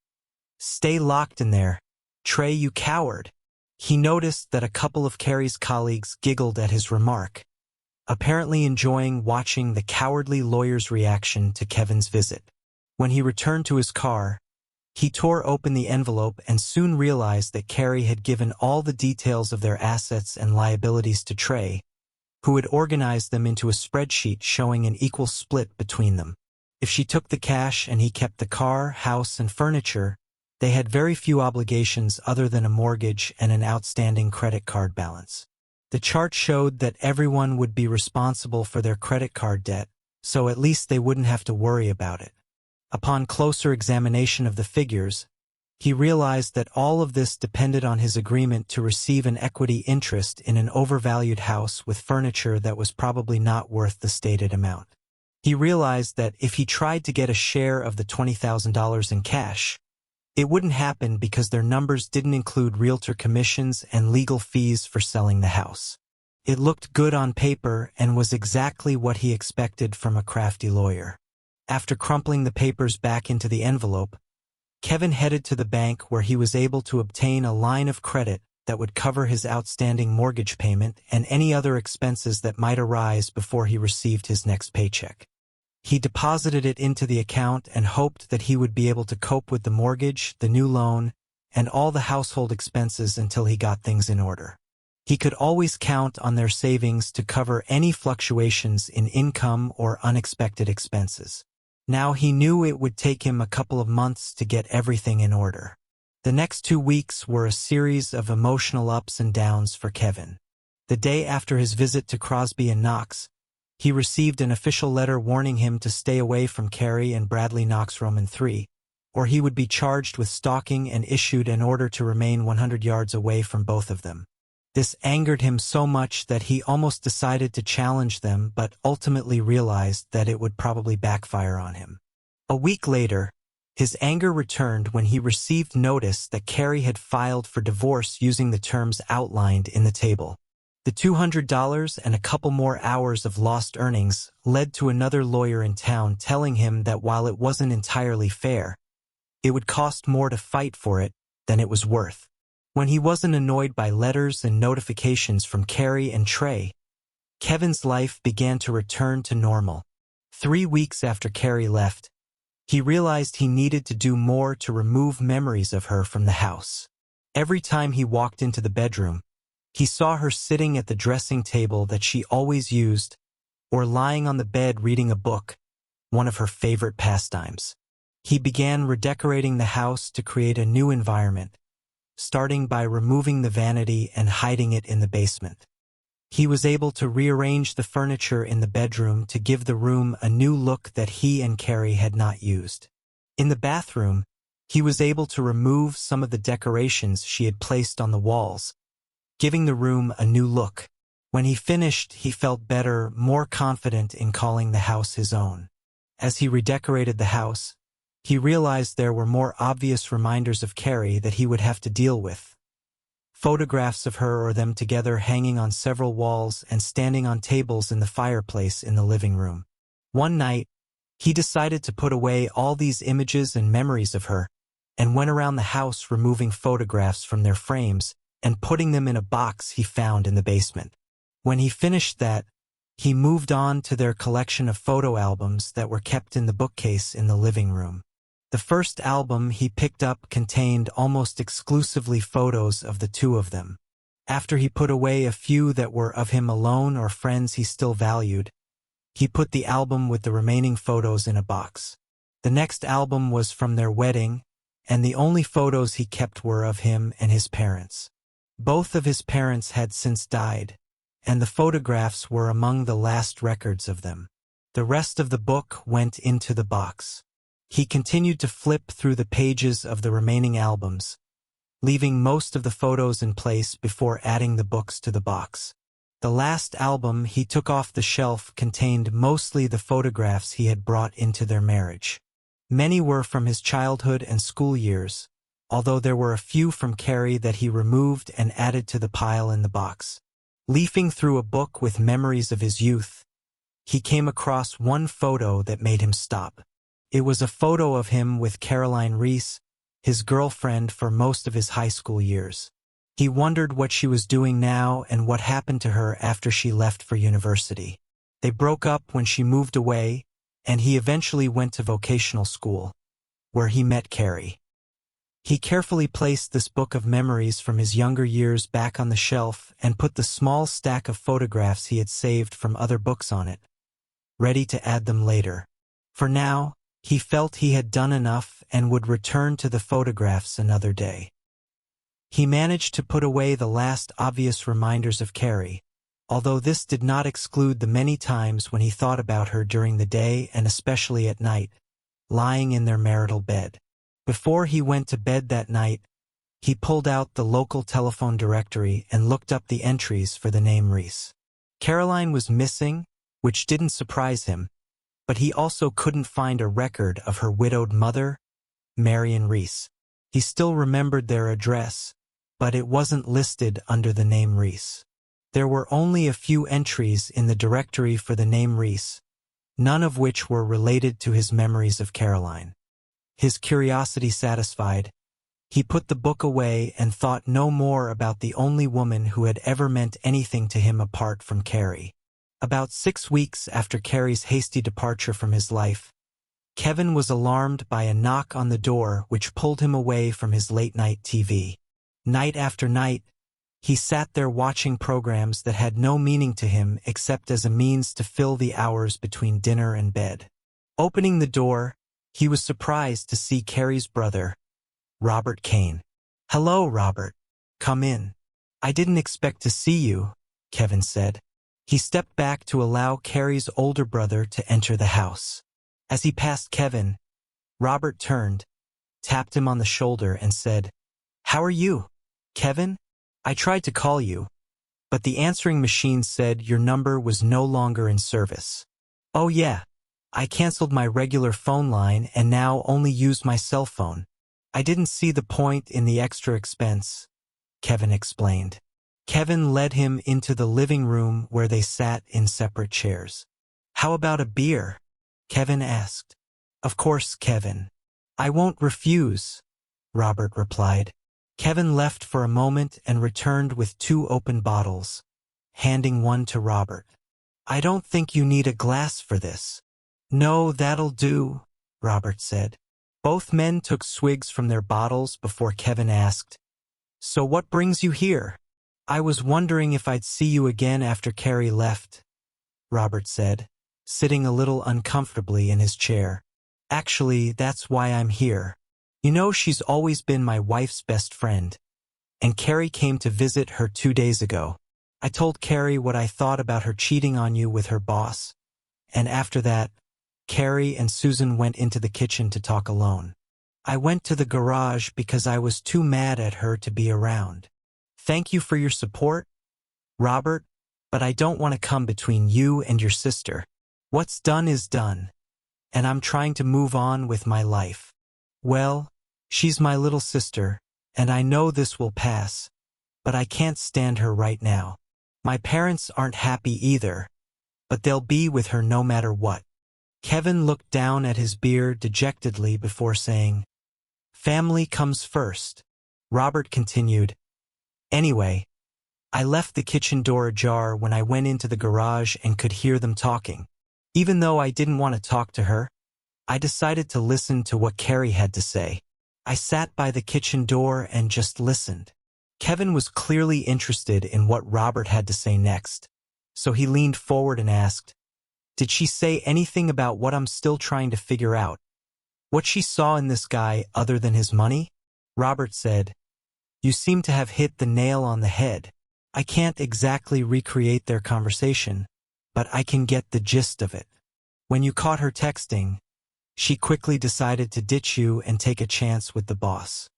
"Stay locked in there, Trey, you coward." He noticed that a couple of Carrie's colleagues giggled at his remark, apparently enjoying watching the cowardly lawyer's reaction to Kevin's visit. When he returned to his car, he tore open the envelope and soon realized that Carrie had given all the details of their assets and liabilities to Trey, who had organized them into a spreadsheet showing an equal split between them. If she took the cash and he kept the car, house, and furniture, they had very few obligations other than a mortgage and an outstanding credit card balance. The chart showed that everyone would be responsible for their credit card debt, so at least they wouldn't have to worry about it. Upon closer examination of the figures, he realized that all of this depended on his agreement to receive an equity interest in an overvalued house with furniture that was probably not worth the stated amount. He realized that if he tried to get a share of the $20,000 in cash, it wouldn't happen because their numbers didn't include realtor commissions and legal fees for selling the house. It looked good on paper and was exactly what he expected from a crafty lawyer. After crumpling the papers back into the envelope, Kevin headed to the bank where he was able to obtain a line of credit that would cover his outstanding mortgage payment and any other expenses that might arise before he received his next paycheck. He deposited it into the account and hoped that he would be able to cope with the mortgage, the new loan, and all the household expenses until he got things in order. He could always count on their savings to cover any fluctuations in income or unexpected expenses. Now he knew it would take him a couple of months to get everything in order. The next 2 weeks were a series of emotional ups and downs for Kevin. The day after his visit to Crosby and Knox, he received an official letter warning him to stay away from Carrie and Bradley Knox Roman III, or he would be charged with stalking and issued an order to remain 100 yards away from both of them. This angered him so much that he almost decided to challenge them, but ultimately realized that it would probably backfire on him. A week later, his anger returned when he received notice that Carrie had filed for divorce using the terms outlined in the table. The $200 and a couple more hours of lost earnings led to another lawyer in town telling him that while it wasn't entirely fair, it would cost more to fight for it than it was worth. When he wasn't annoyed by letters and notifications from Carrie and Trey, Kevin's life began to return to normal. 3 weeks after Carrie left, he realized he needed to do more to remove memories of her from the house. Every time he walked into the bedroom, he saw her sitting at the dressing table that she always used, or lying on the bed reading a book, one of her favorite pastimes. He began redecorating the house to create a new environment, starting by removing the vanity and hiding it in the basement. He was able to rearrange the furniture in the bedroom to give the room a new look that he and Carrie had not used. In the bathroom, he was able to remove some of the decorations she had placed on the walls, giving the room a new look. When he finished, he felt better, more confident in calling the house his own. As he redecorated the house, he realized there were more obvious reminders of Carrie that he would have to deal with. Photographs of her or them together hanging on several walls and standing on tables in the fireplace in the living room. One night, he decided to put away all these images and memories of her, and went around the house removing photographs from their frames and putting them in a box he found in the basement. When he finished that, he moved on to their collection of photo albums that were kept in the bookcase in the living room. The first album he picked up contained almost exclusively photos of the two of them. After he put away a few that were of him alone or friends he still valued, he put the album with the remaining photos in a box. The next album was from their wedding, and the only photos he kept were of him and his parents. Both of his parents had since died, and the photographs were among the last records of them. The rest of the book went into the box. He continued to flip through the pages of the remaining albums, leaving most of the photos in place before adding the books to the box. The last album he took off the shelf contained mostly the photographs he had brought into their marriage. Many were from his childhood and school years, although there were a few from Carrie that he removed and added to the pile in the box. Leafing through a book with memories of his youth, he came across one photo that made him stop. It was a photo of him with Caroline Reese, his girlfriend for most of his high school years. He wondered what she was doing now and what happened to her after she left for university. They broke up when she moved away, and he eventually went to vocational school, where he met Carrie. He carefully placed this book of memories from his younger years back on the shelf and put the small stack of photographs he had saved from other books on it, ready to add them later. For now, he felt he had done enough and would return to the photographs another day. He managed to put away the last obvious reminders of Carrie, although this did not exclude the many times when he thought about her during the day and especially at night, lying in their marital bed. Before he went to bed that night, he pulled out the local telephone directory and looked up the entries for the name Reese. Caroline was missing, which didn't surprise him, but he also couldn't find a record of her widowed mother, Marion Reese. He still remembered their address, but it wasn't listed under the name Reese. There were only a few entries in the directory for the name Reese, none of which were related to his memories of Caroline. His curiosity satisfied, He put the book away and thought no more about the only woman who had ever meant anything to him apart from Carrie. About 6 weeks after Carrie's hasty departure from his life, Kevin was alarmed by a knock on the door which pulled him away from his late-night TV. Night after night, he sat there watching programs that had no meaning to him except as a means to fill the hours between dinner and bed. Opening the door, he was surprised to see Carrie's brother, Robert Kane. "Hello, Robert. Come in." "I didn't expect to see you," Kevin said. He stepped back to allow Carrie's older brother to enter the house. As he passed Kevin, Robert turned, tapped him on the shoulder and said, "How are you, Kevin? I tried to call you, but the answering machine said your number was no longer in service." "Oh yeah, I canceled my regular phone line and now only use my cell phone. I didn't see the point in the extra expense," Kevin explained. Kevin led him into the living room where they sat in separate chairs. "How about a beer?" Kevin asked. "Of course, Kevin. I won't refuse," Robert replied. Kevin left for a moment and returned with 2 open bottles, handing one to Robert. "I don't think you need a glass for this." "No, that'll do," Robert said. Both men took swigs from their bottles before Kevin asked, "So what brings you here?" "I was wondering if I'd see you again after Carrie left," Robert said, sitting a little uncomfortably in his chair. "Actually, that's why I'm here. You know, she's always been my wife's best friend, and Carrie came to visit her 2 days ago. I told Carrie what I thought about her cheating on you with her boss, and after that, Carrie and Susan went into the kitchen to talk alone. I went to the garage because I was too mad at her to be around. Thank you for your support, Robert, but I don't want to come between you and your sister. What's done is done, and I'm trying to move on with my life. Well, she's my little sister, and I know this will pass, but I can't stand her right now. My parents aren't happy either, but they'll be with her no matter what." Kevin looked down at his beer dejectedly before saying, "Family comes first." Robert continued, "Anyway, I left the kitchen door ajar when I went into the garage and could hear them talking. Even though I didn't want to talk to her, I decided to listen to what Carrie had to say. I sat by the kitchen door and just listened." Kevin was clearly interested in what Robert had to say next, so he leaned forward and asked, "Did she say anything about what I'm still trying to figure out? What she saw in this guy other than his money?" Robert said, "You seem to have hit the nail on the head. I can't exactly recreate their conversation, but I can get the gist of it. When you caught her texting, she quickly decided to ditch you and take a chance with the boss.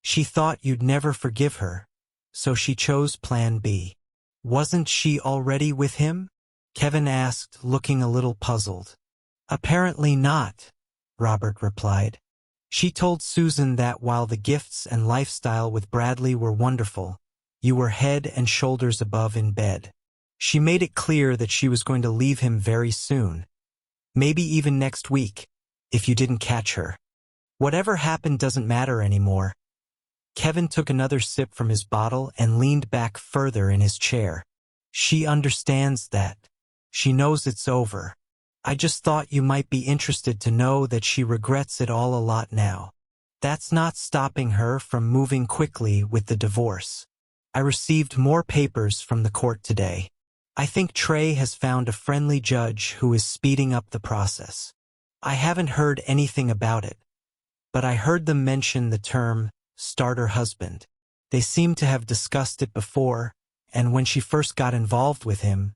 She thought you'd never forgive her, so she chose Plan B. Wasn't she already with him?" Kevin asked, looking a little puzzled. "Apparently not," Robert replied. "She told Susan that while the gifts and lifestyle with Bradley were wonderful, you were head and shoulders above in bed. She made it clear that she was going to leave him very soon, maybe even next week, if you didn't catch her. Whatever happened doesn't matter anymore." Kevin took another sip from his bottle and leaned back further in his chair. "She understands that. She knows it's over. I just thought you might be interested to know that she regrets it all a lot now. That's not stopping her from moving quickly with the divorce. I received more papers from the court today. I think Trey has found a friendly judge who is speeding up the process. I haven't heard anything about it, but I heard them mention the term starter husband. They seem to have discussed it before, and when she first got involved with him,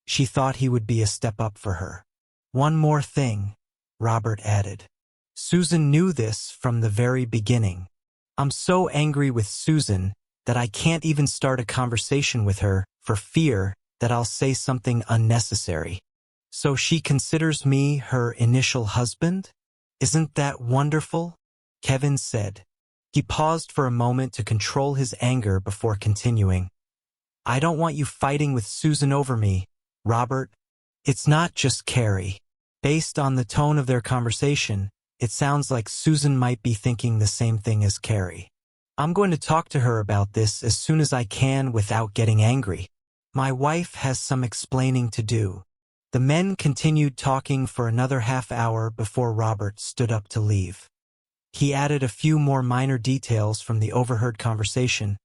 she thought he would be a step up for her. One more thing," Robert added. "Susan knew this from the very beginning. I'm so angry with Susan that I can't even start a conversation with her for fear that I'll say something unnecessary. So she considers me her initial husband? Isn't that wonderful?" Kevin said. He paused for a moment to control his anger before continuing. "I don't want you fighting with Susan over me, Robert. It's not just Carrie. Based on the tone of their conversation, it sounds like Susan might be thinking the same thing as Carrie. I'm going to talk to her about this as soon as I can without getting angry. My wife has some explaining to do. The men continued talking for another half-hour before Robert stood up to leave. He added a few more minor details from the overheard conversation,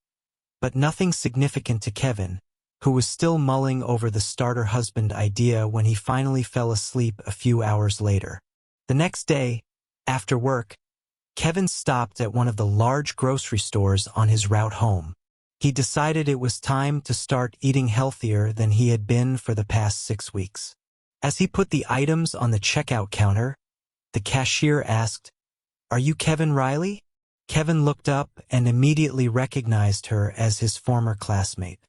but nothing significant to Kevin, who was still mulling over the starter-husband idea when he finally fell asleep a few hours later. The next day, after work, Kevin stopped at one of the large grocery stores on his route home. He decided it was time to start eating healthier than he had been for the past 6 weeks. As he put the items on the checkout counter, the cashier asked, "Are you Kevin Riley?" Kevin looked up and immediately recognized her as his former classmate.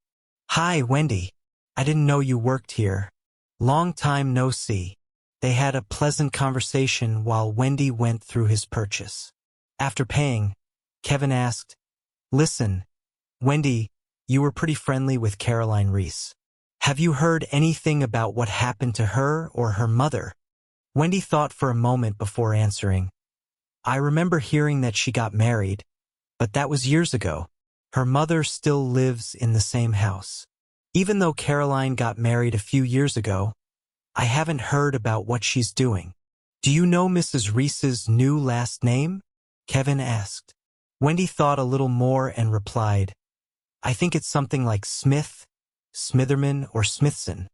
"Hi, Wendy. I didn't know you worked here. Long time no see." They had a pleasant conversation while Wendy went through his purchase. After paying, Kevin asked, "Listen, Wendy, you were pretty friendly with Caroline Reese. Have you heard anything about what happened to her or her mother?" Wendy thought for a moment before answering. "I remember hearing that she got married, but that was years ago. Her mother still lives in the same house. Even though Caroline got married a few years ago, I haven't heard about what she's doing." "Do you know Mrs. Reese's new last name?" Kevin asked. Wendy thought a little more and replied, "I think it's something like Smith, Smitherman, or Smithson."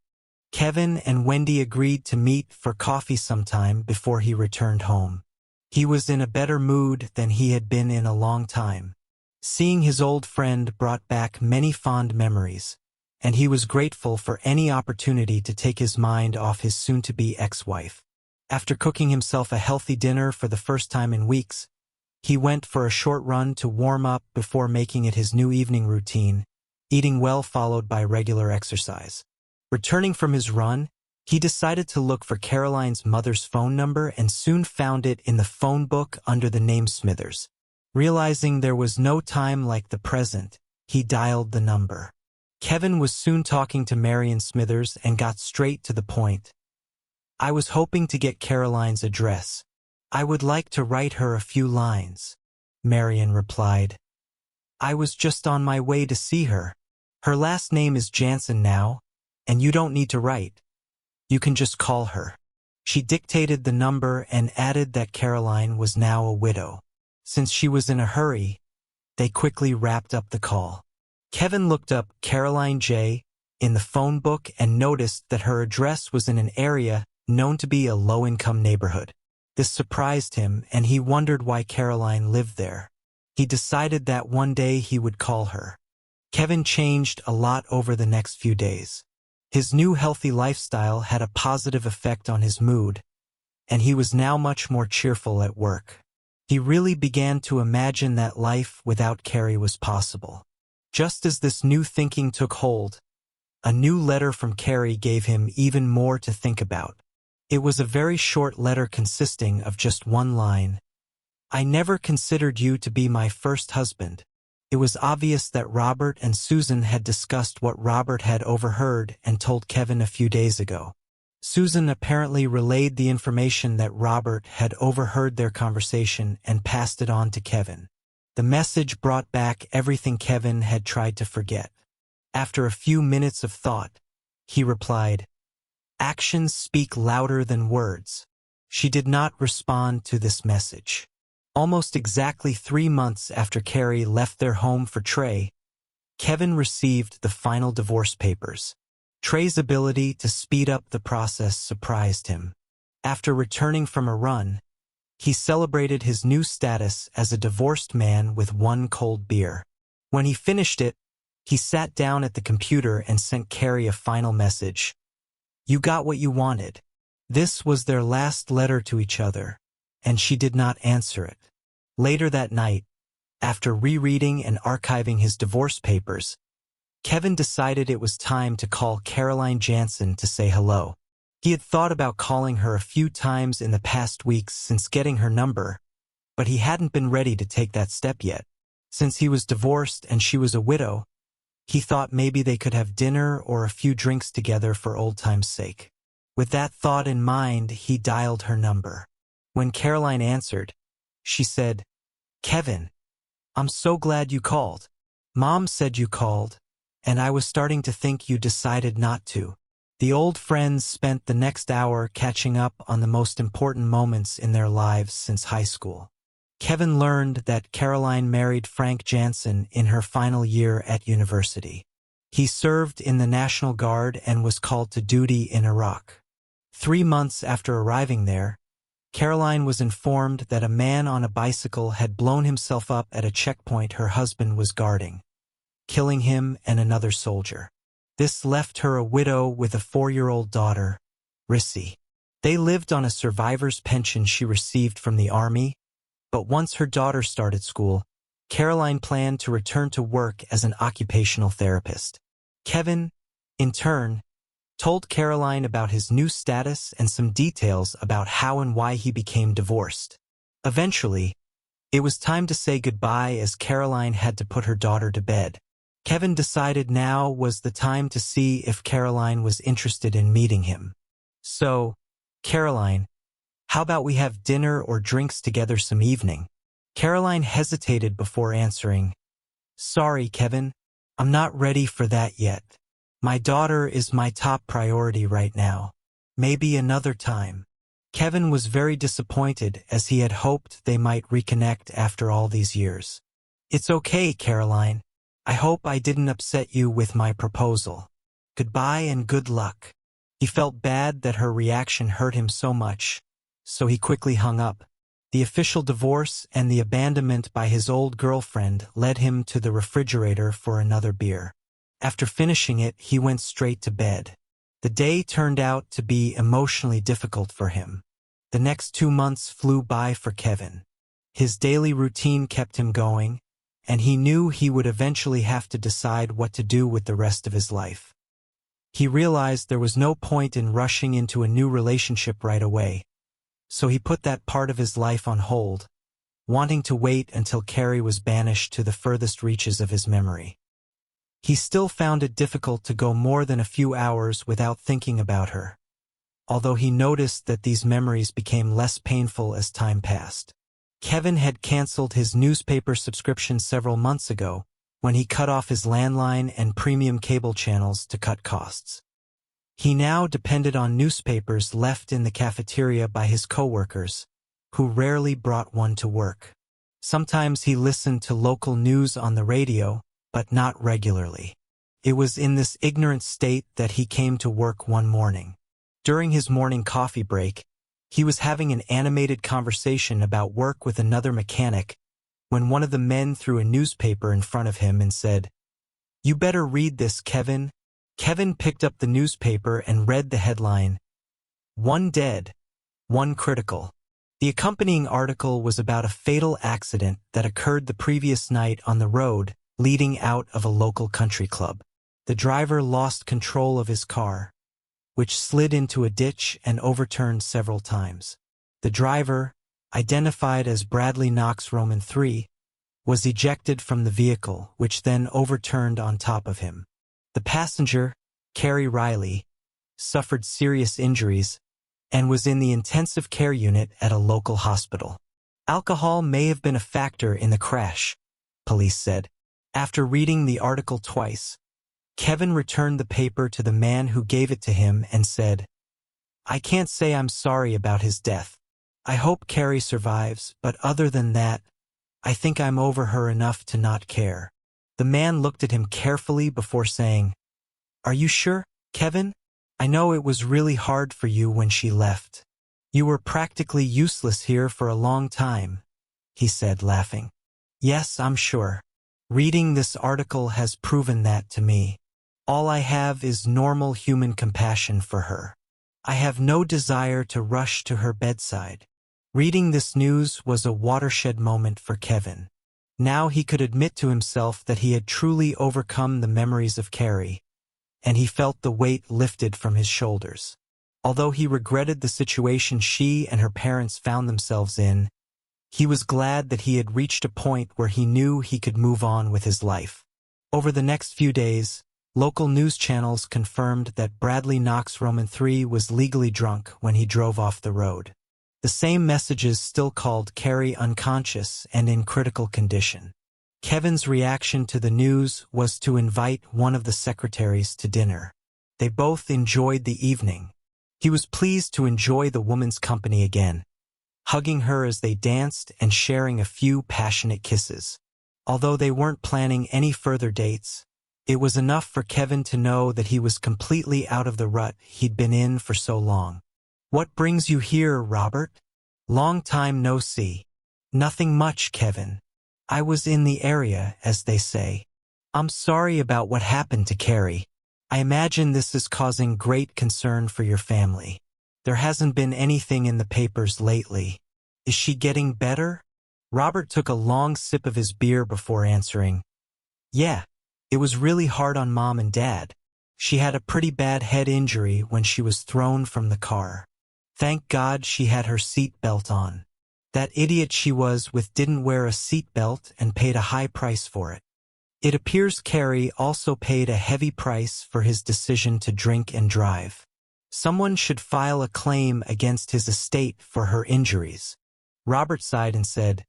Kevin and Wendy agreed to meet for coffee sometime before he returned home. He was in a better mood than he had been in a long time. Seeing his old friend brought back many fond memories, and he was grateful for any opportunity to take his mind off his soon-to-be ex-wife. After cooking himself a healthy dinner for the first time in weeks, he went for a short run to warm up before making it his new evening routine, eating well followed by regular exercise. Returning from his run, he decided to look for Caroline's mother's phone number and soon found it in the phone book under the name Smithers. Realizing there was no time like the present, he dialed the number. Kevin was soon talking to Marion Smithers and got straight to the point. "I was hoping to get Caroline's address. I would like to write her a few lines," Marion replied. "I was just on my way to see her. Her last name is Jansen now, and you don't need to write. You can just call her." She dictated the number and added that Caroline was now a widow. Since she was in a hurry, they quickly wrapped up the call. Kevin looked up Caroline J. in the phone book and noticed that her address was in an area known to be a low-income neighborhood. This surprised him, and he wondered why Caroline lived there. He decided that one day he would call her. Kevin changed a lot over the next few days. His new healthy lifestyle had a positive effect on his mood, and he was now much more cheerful at work. He really began to imagine that life without Carrie was possible. Just as this new thinking took hold, a new letter from Carrie gave him even more to think about. It was a very short letter consisting of just one line. "I never considered you to be my first husband." It was obvious that Robert and Susan had discussed what Robert had overheard and told Kevin a few days ago. Susan apparently relayed the information that Robert had overheard their conversation and passed it on to Kevin. The message brought back everything Kevin had tried to forget. After a few minutes of thought, he replied, "Actions speak louder than words." She did not respond to this message. Almost exactly 3 months after Carrie left their home for Trey, Kevin received the final divorce papers. Trey's ability to speed up the process surprised him. After returning from a run, he celebrated his new status as a divorced man with one cold beer. When he finished it, he sat down at the computer and sent Carrie a final message. "You got what you wanted." This was their last letter to each other, and she did not answer it. Later that night, after rereading and archiving his divorce papers, Kevin decided it was time to call Caroline Jansen to say hello. He had thought about calling her a few times in the past weeks since getting her number, but he hadn't been ready to take that step yet. Since he was divorced and she was a widow, he thought maybe they could have dinner or a few drinks together for old time's sake. With that thought in mind, he dialed her number. When Caroline answered, she said, "Kevin, I'm so glad you called. Mom said you called, and I was starting to think you decided not to. The old friends spent the next hour catching up on the most important moments in their lives since high school. Kevin learned that Caroline married Frank Jansen in her final year at university. He served in the National Guard and was called to duty in Iraq. 3 months after arriving there, Caroline was informed that a man on a bicycle had blown himself up at a checkpoint her husband was guarding, killing him and another soldier. This left her a widow with a 4-year-old daughter, Rissy. They lived on a survivor's pension she received from the Army, but once her daughter started school, Caroline planned to return to work as an occupational therapist. Kevin, in turn, told Caroline about his new status and some details about how and why he became divorced. Eventually, it was time to say goodbye as Caroline had to put her daughter to bed. Kevin decided now was the time to see if Caroline was interested in meeting him. So, Caroline, how about we have dinner or drinks together some evening? Caroline hesitated before answering. Sorry, Kevin, I'm not ready for that yet. My daughter is my top priority right now. Maybe another time. Kevin was very disappointed as he had hoped they might reconnect after all these years. It's okay, Caroline. I hope I didn't upset you with my proposal. Goodbye and good luck. He felt bad that her reaction hurt him so much, so he quickly hung up. The official divorce and the abandonment by his old girlfriend led him to the refrigerator for another beer. After finishing it, he went straight to bed. The day turned out to be emotionally difficult for him. The next 2 months flew by for Kevin. His daily routine kept him going, and he knew he would eventually have to decide what to do with the rest of his life. He realized there was no point in rushing into a new relationship right away, so he put that part of his life on hold, wanting to wait until Carrie was banished to the furthest reaches of his memory. He still found it difficult to go more than a few hours without thinking about her, although he noticed that these memories became less painful as time passed. Kevin had canceled his newspaper subscription several months ago when he cut off his landline and premium cable channels to cut costs. He now depended on newspapers left in the cafeteria by his coworkers, who rarely brought one to work. Sometimes he listened to local news on the radio, but not regularly. It was in this ignorant state that he came to work one morning. During his morning coffee break, he was having an animated conversation about work with another mechanic when one of the men threw a newspaper in front of him and said, "You better read this, Kevin." Kevin picked up the newspaper and read the headline, "One dead, one critical." The accompanying article was about a fatal accident that occurred the previous night on the road leading out of a local country club. The driver lost control of his car, which slid into a ditch and overturned several times. The driver, identified as Bradley Knox Roman III, was ejected from the vehicle, which then overturned on top of him. The passenger, Carrie Riley, suffered serious injuries and was in the intensive care unit at a local hospital. Alcohol may have been a factor in the crash, police said. After reading the article twice, Kevin returned the paper to the man who gave it to him and said, "I can't say I'm sorry about his death. I hope Carrie survives, but other than that, I think I'm over her enough to not care." The man looked at him carefully before saying, "Are you sure, Kevin? I know it was really hard for you when she left. You were practically useless here for a long time," he said, laughing. "Yes, I'm sure. Reading this article has proven that to me. All I have is normal human compassion for her. I have no desire to rush to her bedside." Reading this news was a watershed moment for Kevin. Now he could admit to himself that he had truly overcome the memories of Carrie, and he felt the weight lifted from his shoulders. Although he regretted the situation she and her parents found themselves in, he was glad that he had reached a point where he knew he could move on with his life. Over the next few days, local news channels confirmed that Bradley Knox Roman III was legally drunk when he drove off the road. The same messages still called Carrie unconscious and in critical condition. Kevin's reaction to the news was to invite one of the secretaries to dinner. They both enjoyed the evening. He was pleased to enjoy the woman's company again, hugging her as they danced and sharing a few passionate kisses. Although they weren't planning any further dates, it was enough for Kevin to know that he was completely out of the rut he'd been in for so long. "What brings you here, Robert? Long time no see." "Nothing much, Kevin. I was in the area, as they say. I'm sorry about what happened to Carrie. I imagine this is causing great concern for your family. There hasn't been anything in the papers lately. Is she getting better?" Robert took a long sip of his beer before answering. "Yeah, it was really hard on Mom and Dad. She had a pretty bad head injury when she was thrown from the car. Thank God she had her seat belt on. That idiot she was with didn't wear a seat belt and paid a high price for it. It appears Carrie also paid a heavy price for his decision to drink and drive. Someone should file a claim against his estate for her injuries." Robert sighed and said,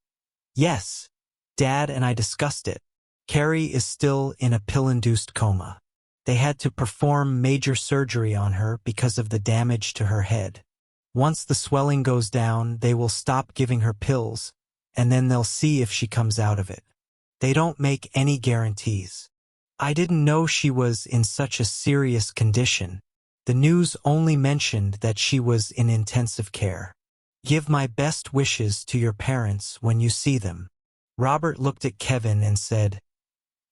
"Yes, Dad and I discussed it. Carrie is still in a pill-induced coma. They had to perform major surgery on her because of the damage to her head. Once the swelling goes down, they will stop giving her pills, and then they'll see if she comes out of it. They don't make any guarantees. I didn't know she was in such a serious condition. The news only mentioned that she was in intensive care. Give my best wishes to your parents when you see them." Robert looked at Kevin and said,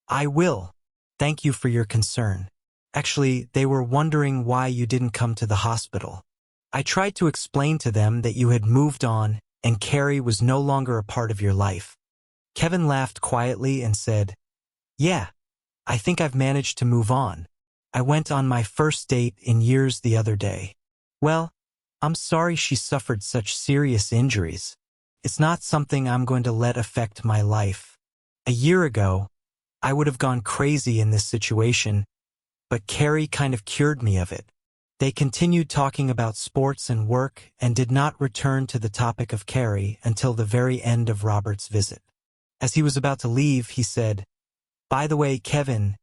"I will. Thank you for your concern. Actually, they were wondering why you didn't come to the hospital. I tried to explain to them that you had moved on and Carrie was no longer a part of your life." Kevin laughed quietly and said, "Yeah, I think I've managed to move on. I went on my first date in years the other day. Well, I'm sorry she suffered such serious injuries. It's not something I'm going to let affect my life. A year ago, I would have gone crazy in this situation, but Carrie kind of cured me of it." They continued talking about sports and work and did not return to the topic of Carrie until the very end of Robert's visit. As he was about to leave, he said, "By the way, Kevin,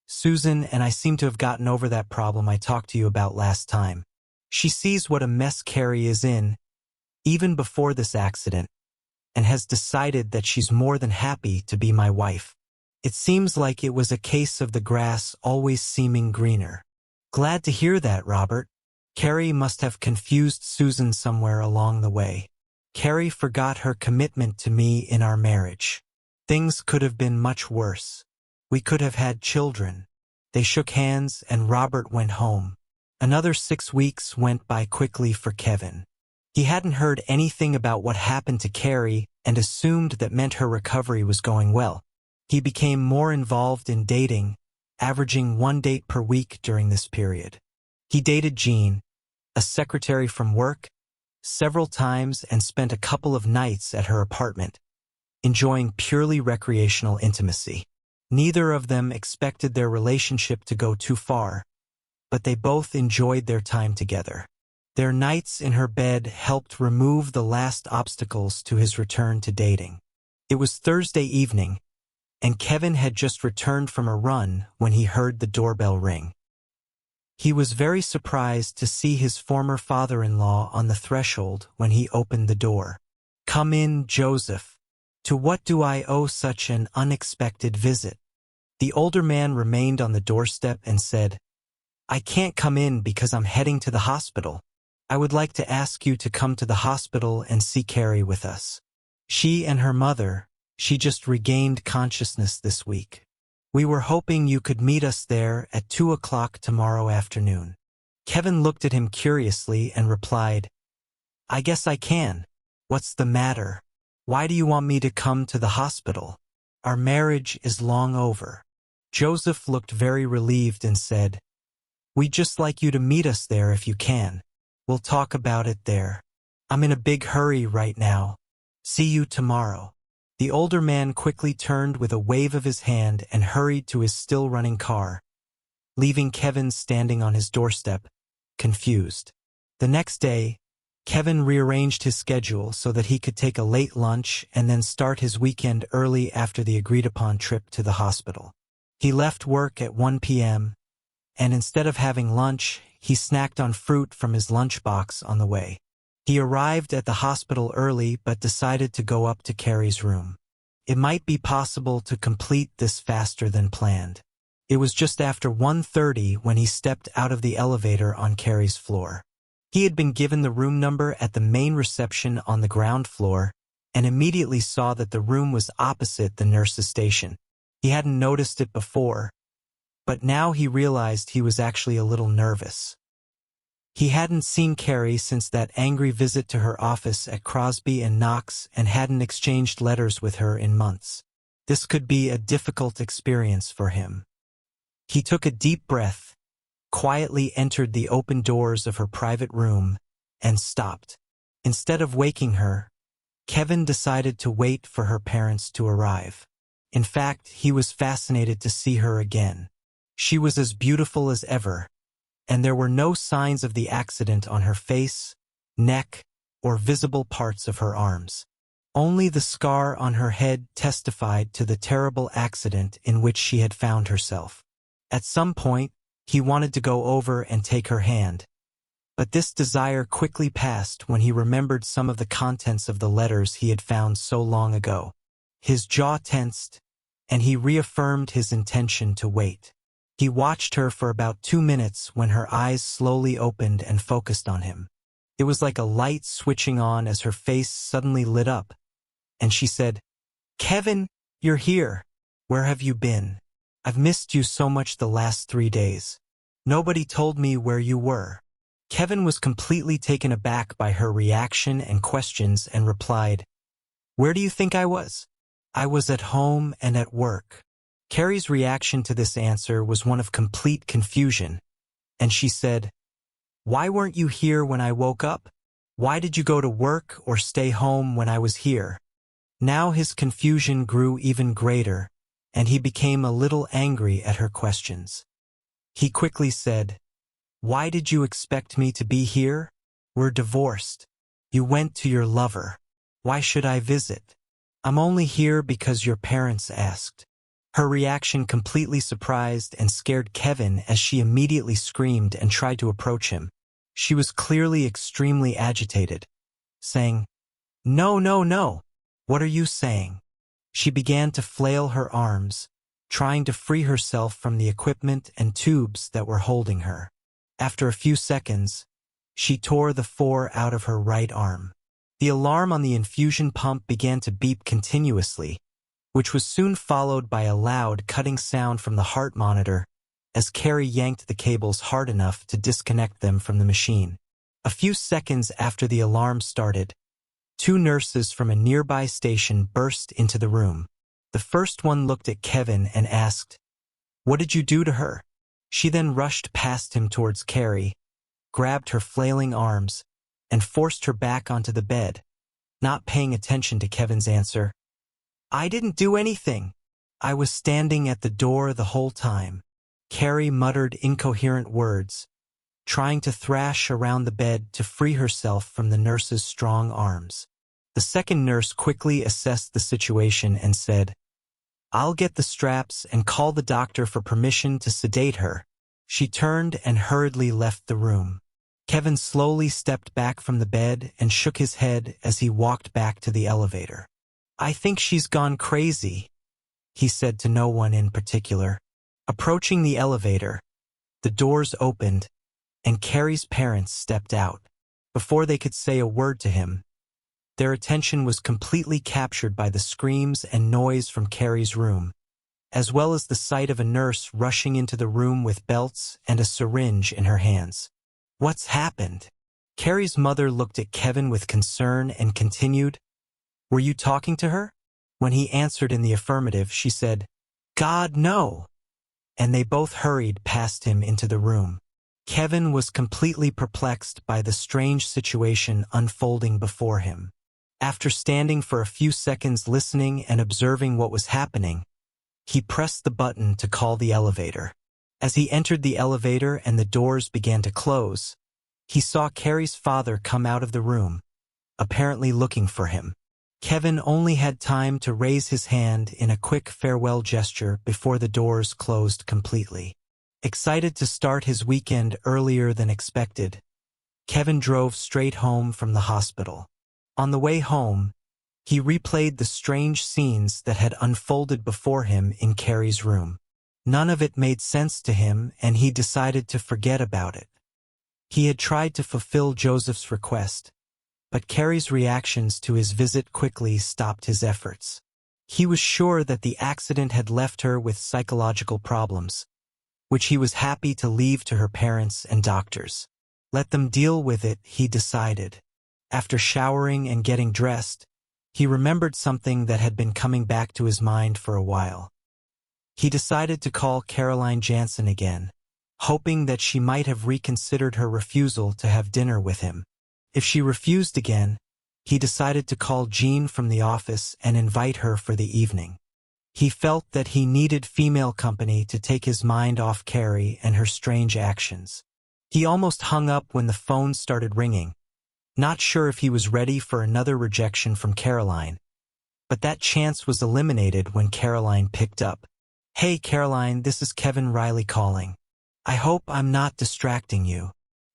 Susan and I seem to have gotten over that problem I talked to you about last time. She sees what a mess Carrie is in, even before this accident, and has decided that she's more than happy to be my wife. It seems like it was a case of the grass always seeming greener." "Glad to hear that, Robert. Carrie must have confused Susan somewhere along the way. Carrie forgot her commitment to me in our marriage. Things could have been much worse. We could have had children." They shook hands and Robert went home. Another 6 weeks went by quickly for Kevin. He hadn't heard anything about what happened to Carrie and assumed that meant her recovery was going well. He became more involved in dating, averaging 1 date per week during this period. He dated Jean, a secretary from work, several times and spent a couple of nights at her apartment, enjoying purely recreational intimacy. Neither of them expected their relationship to go too far, but they both enjoyed their time together. Their nights in her bed helped remove the last obstacles to his return to dating. It was Thursday evening, and Kevin had just returned from a run when he heard the doorbell ring. He was very surprised to see his former father-in-law on the threshold when he opened the door. "Come in, Joseph. To what do I owe such an unexpected visit?" The older man remained on the doorstep and said, "I can't come in because I'm heading to the hospital. I would like to ask you to come to the hospital and see Carrie with us. She and her mother, she just regained consciousness this week. We were hoping you could meet us there at 2 o'clock tomorrow afternoon." Kevin looked at him curiously and replied, "I guess I can. What's the matter? Why do you want me to come to the hospital? Our marriage is long over." Joseph looked very relieved and said, "We'd just like you to meet us there if you can. We'll talk about it there. I'm in a big hurry right now. See you tomorrow." The older man quickly turned with a wave of his hand and hurried to his still-running car, leaving Kevin standing on his doorstep, confused. The next day, Kevin rearranged his schedule so that he could take a late lunch and then start his weekend early after the agreed-upon trip to the hospital. He left work at 1 p.m., and instead of having lunch, he snacked on fruit from his lunchbox on the way. He arrived at the hospital early but decided to go up to Carrie's room. It might be possible to complete this faster than planned. It was just after 1:30 when he stepped out of the elevator on Carrie's floor. He had been given the room number at the main reception on the ground floor and immediately saw that the room was opposite the nurse's station. He hadn't noticed it before, but now he realized he was actually a little nervous. He hadn't seen Carrie since that angry visit to her office at Crosby and Knox and hadn't exchanged letters with her in months. This could be a difficult experience for him. He took a deep breath, quietly entered the open doors of her private room, and stopped. Instead of waking her, Kevin decided to wait for her parents to arrive. In fact, he was fascinated to see her again. She was as beautiful as ever, and there were no signs of the accident on her face, neck, or visible parts of her arms. Only the scar on her head testified to the terrible accident in which she had found herself. At some point, he wanted to go over and take her hand, but this desire quickly passed when he remembered some of the contents of the letters he had found so long ago. His jaw tensed, and he reaffirmed his intention to wait. He watched her for about 2 minutes when her eyes slowly opened and focused on him. It was like a light switching on as her face suddenly lit up, and she said, "Kevin, you're here. Where have you been? I've missed you so much the last 3 days. Nobody told me where you were." Kevin was completely taken aback by her reaction and questions and replied, "Where do you think I was? I was at home and at work." Carrie's reaction to this answer was one of complete confusion, and she said, "Why weren't you here when I woke up? Why did you go to work or stay home when I was here?" Now his confusion grew even greater, and he became a little angry at her questions. He quickly said, "Why did you expect me to be here? We're divorced. You went to your lover. Why should I visit? I'm only here because your parents asked." Her reaction completely surprised and scared Kevin as she immediately screamed and tried to approach him. She was clearly extremely agitated, saying, "No, no, no. What are you saying?" She began to flail her arms, trying to free herself from the equipment and tubes that were holding her. After a few seconds, she tore the 4 out of her right arm. The alarm on the infusion pump began to beep continuously, which was soon followed by a loud cutting sound from the heart monitor as Carrie yanked the cables hard enough to disconnect them from the machine. A few seconds after the alarm started, 2 nurses from a nearby station burst into the room. The first one looked at Kevin and asked, "What did you do to her?" She then rushed past him towards Carrie, grabbed her flailing arms, and forced her back onto the bed, not paying attention to Kevin's answer. "I didn't do anything. I was standing at the door the whole time." Carrie muttered incoherent words, trying to thrash around the bed to free herself from the nurse's strong arms. The second nurse quickly assessed the situation and said, "I'll get the straps and call the doctor for permission to sedate her." She turned and hurriedly left the room. Kevin slowly stepped back from the bed and shook his head as he walked back to the elevator. "I think she's gone crazy," he said to no one in particular. Approaching the elevator, the doors opened, and Carrie's parents stepped out. Before they could say a word to him, their attention was completely captured by the screams and noise from Carrie's room, as well as the sight of a nurse rushing into the room with belts and a syringe in her hands. "What's happened?" Carrie's mother looked at Kevin with concern and continued, "Were you talking to her?" When he answered in the affirmative, she said, "God, no!" And they both hurried past him into the room. Kevin was completely perplexed by the strange situation unfolding before him. After standing for a few seconds listening and observing what was happening, he pressed the button to call the elevator. As he entered the elevator and the doors began to close, He saw Carrie's father come out of the room, apparently looking for him. Kevin only had time to raise his hand in a quick farewell gesture before the doors closed completely. Excited to start his weekend earlier than expected, Kevin drove straight home from the hospital. On the way home, he replayed the strange scenes that had unfolded before him in Carrie's room. None of it made sense to him, and he decided to forget about it. He had tried to fulfill Joseph's request, but Carrie's reactions to his visit quickly stopped his efforts. He was sure that the accident had left her with psychological problems, which he was happy to leave to her parents and doctors. Let them deal with it, he decided. After showering and getting dressed, he remembered something that had been coming back to his mind for a while. He decided to call Caroline Jansen again, hoping that she might have reconsidered her refusal to have dinner with him. If she refused again, he decided to call Jean from the office and invite her for the evening. He felt that he needed female company to take his mind off Carrie and her strange actions. He almost hung up when the phone started ringing, not sure if he was ready for another rejection from Caroline. But that chance was eliminated when Caroline picked up. "Hey Caroline, this is Kevin Riley calling. I hope I'm not distracting you."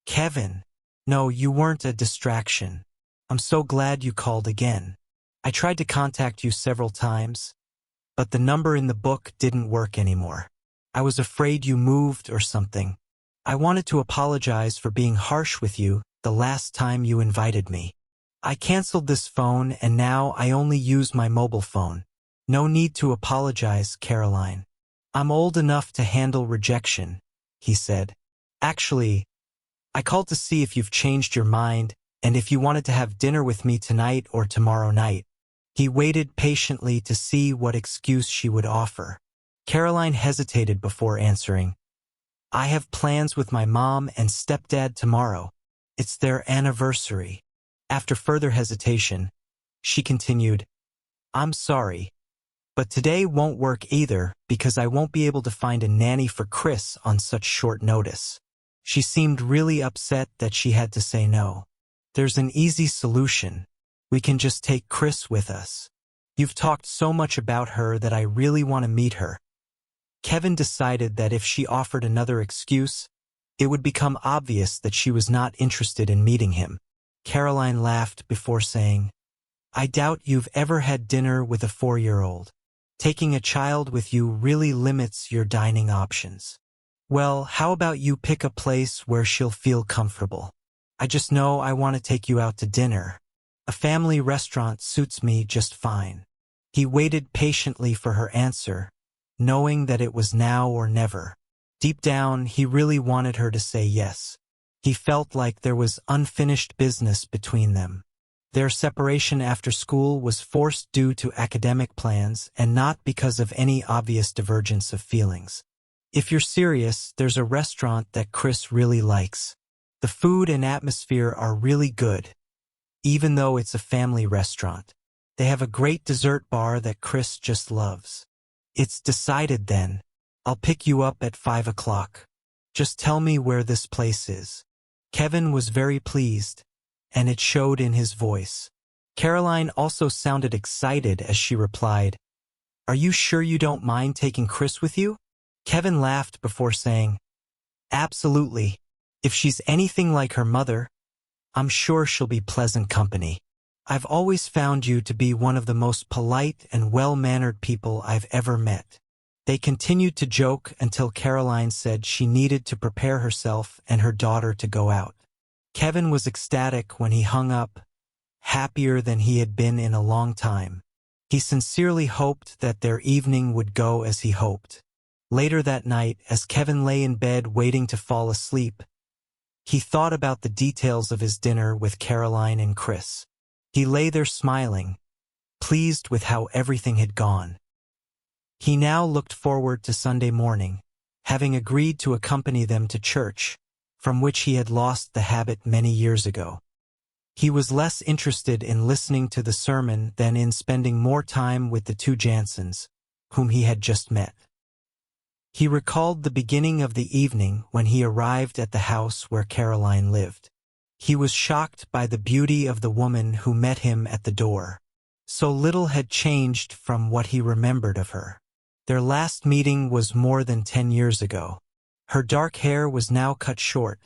"Kevin, no, you weren't a distraction. I'm so glad you called again. I tried to contact you several times, but the number in the book didn't work anymore. I was afraid you moved or something. I wanted to apologize for being harsh with you the last time you invited me. I canceled this phone and now I only use my mobile phone. No need to apologize, Caroline. I'm old enough to handle rejection," he said. "Actually, I called to see if you've changed your mind and if you wanted to have dinner with me tonight or tomorrow night." He waited patiently to see what excuse she would offer. Caroline hesitated before answering. "I have plans with my mom and stepdad tomorrow. It's their anniversary." After further hesitation, she continued, "I'm sorry, but today won't work either because I won't be able to find a nanny for Chris on such short notice." She seemed really upset that she had to say no. "There's an easy solution. We can just take Chris with us. You've talked so much about her that I really want to meet her." Kevin decided that if she offered another excuse, it would become obvious that she was not interested in meeting him. Caroline laughed before saying, "I doubt you've ever had dinner with a 4-year-old. Taking a child with you really limits your dining options. Well, how about you pick a place where she'll feel comfortable? I just know I want to take you out to dinner. A family restaurant suits me just fine." He waited patiently for her answer, knowing that it was now or never. Deep down, he really wanted her to say yes. He felt like there was unfinished business between them. Their separation after school was forced due to academic plans and not because of any obvious divergence of feelings. If you're serious, there's a restaurant that Chris really likes. The food and atmosphere are really good, even though it's a family restaurant. They have a great dessert bar that Chris just loves. It's decided then. I'll pick you up at 5 o'clock. Just tell me where this place is." Kevin was very pleased, and it showed in his voice. Caroline also sounded excited as she replied, "Are you sure you don't mind taking Chris with you?" Kevin laughed before saying, "Absolutely. If she's anything like her mother, I'm sure she'll be pleasant company. I've always found you to be one of the most polite and well-mannered people I've ever met." They continued to joke until Caroline said she needed to prepare herself and her daughter to go out. Kevin was ecstatic when he hung up, happier than he had been in a long time. He sincerely hoped that their evening would go as he hoped. Later that night, as Kevin lay in bed waiting to fall asleep, he thought about the details of his dinner with Caroline and Chris. He lay there smiling, pleased with how everything had gone. He now looked forward to Sunday morning, having agreed to accompany them to church, from which he had lost the habit many years ago. He was less interested in listening to the sermon than in spending more time with the two Jansens, whom he had just met. He recalled the beginning of the evening when he arrived at the house where Caroline lived. He was shocked by the beauty of the woman who met him at the door. So little had changed from what he remembered of her. Their last meeting was more than 10 years ago. Her dark hair was now cut short,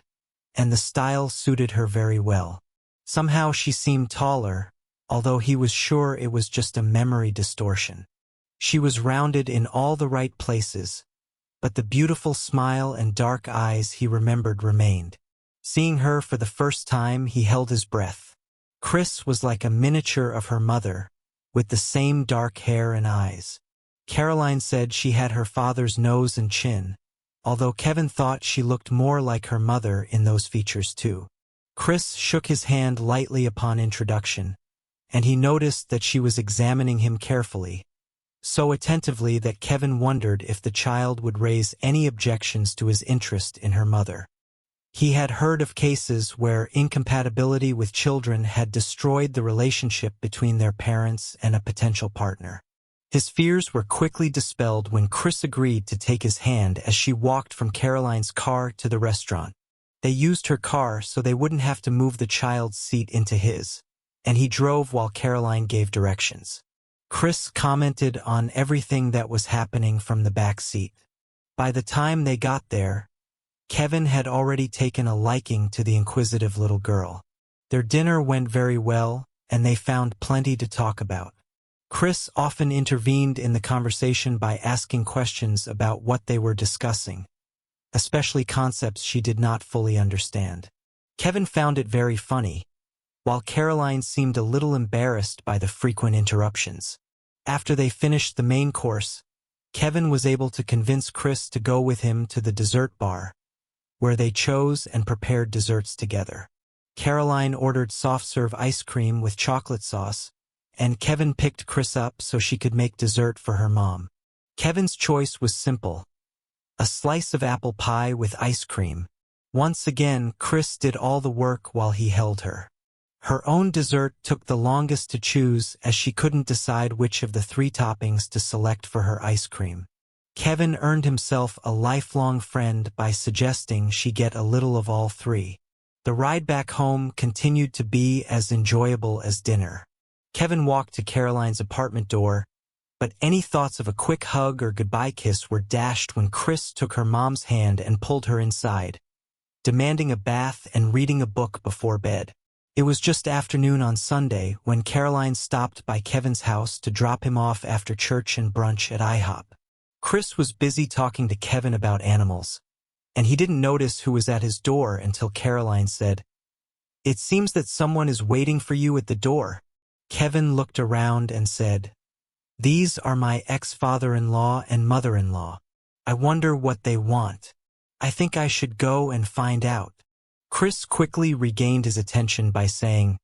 and the style suited her very well. Somehow she seemed taller, although he was sure it was just a memory distortion. She was rounded in all the right places, but the beautiful smile and dark eyes he remembered remained. Seeing her for the first time, he held his breath. Chris was like a miniature of her mother, with the same dark hair and eyes. Caroline said she had her father's nose and chin, although Kevin thought she looked more like her mother in those features too. Chris shook his hand lightly upon introduction, and he noticed that she was examining him carefully, so attentively that Kevin wondered if the child would raise any objections to his interest in her mother. He had heard of cases where incompatibility with children had destroyed the relationship between their parents and a potential partner. His fears were quickly dispelled when Chris agreed to take his hand as she walked from Caroline's car to the restaurant. They used her car so they wouldn't have to move the child's seat into his, and he drove while Caroline gave directions. Chris commented on everything that was happening from the back seat. By the time they got there, Kevin had already taken a liking to the inquisitive little girl. Their dinner went very well, and they found plenty to talk about. Chris often intervened in the conversation by asking questions about what they were discussing, especially concepts she did not fully understand. Kevin found it very funny, while Caroline seemed a little embarrassed by the frequent interruptions. After they finished the main course, Kevin was able to convince Chris to go with him to the dessert bar, where they chose and prepared desserts together. Caroline ordered soft-serve ice cream with chocolate sauce, and Kevin picked Chris up so she could make dessert for her mom. Kevin's choice was simple: a slice of apple pie with ice cream. Once again, Chris did all the work while he held her. Her own dessert took the longest to choose as she couldn't decide which of the 3 toppings to select for her ice cream. Kevin earned himself a lifelong friend by suggesting she get a little of all 3. The ride back home continued to be as enjoyable as dinner. Kevin walked to Caroline's apartment door, but any thoughts of a quick hug or goodbye kiss were dashed when Chris took her mom's hand and pulled her inside, demanding a bath and reading a book before bed. It was just afternoon on Sunday when Caroline stopped by Kevin's house to drop him off after church and brunch at IHOP. Chris was busy talking to Kevin about animals, and he didn't notice who was at his door until Caroline said, "It seems that someone is waiting for you at the door." Kevin looked around and said, "These are my ex-father-in-law and mother-in-law. I wonder what they want. I think I should go and find out." Chris quickly regained his attention by saying,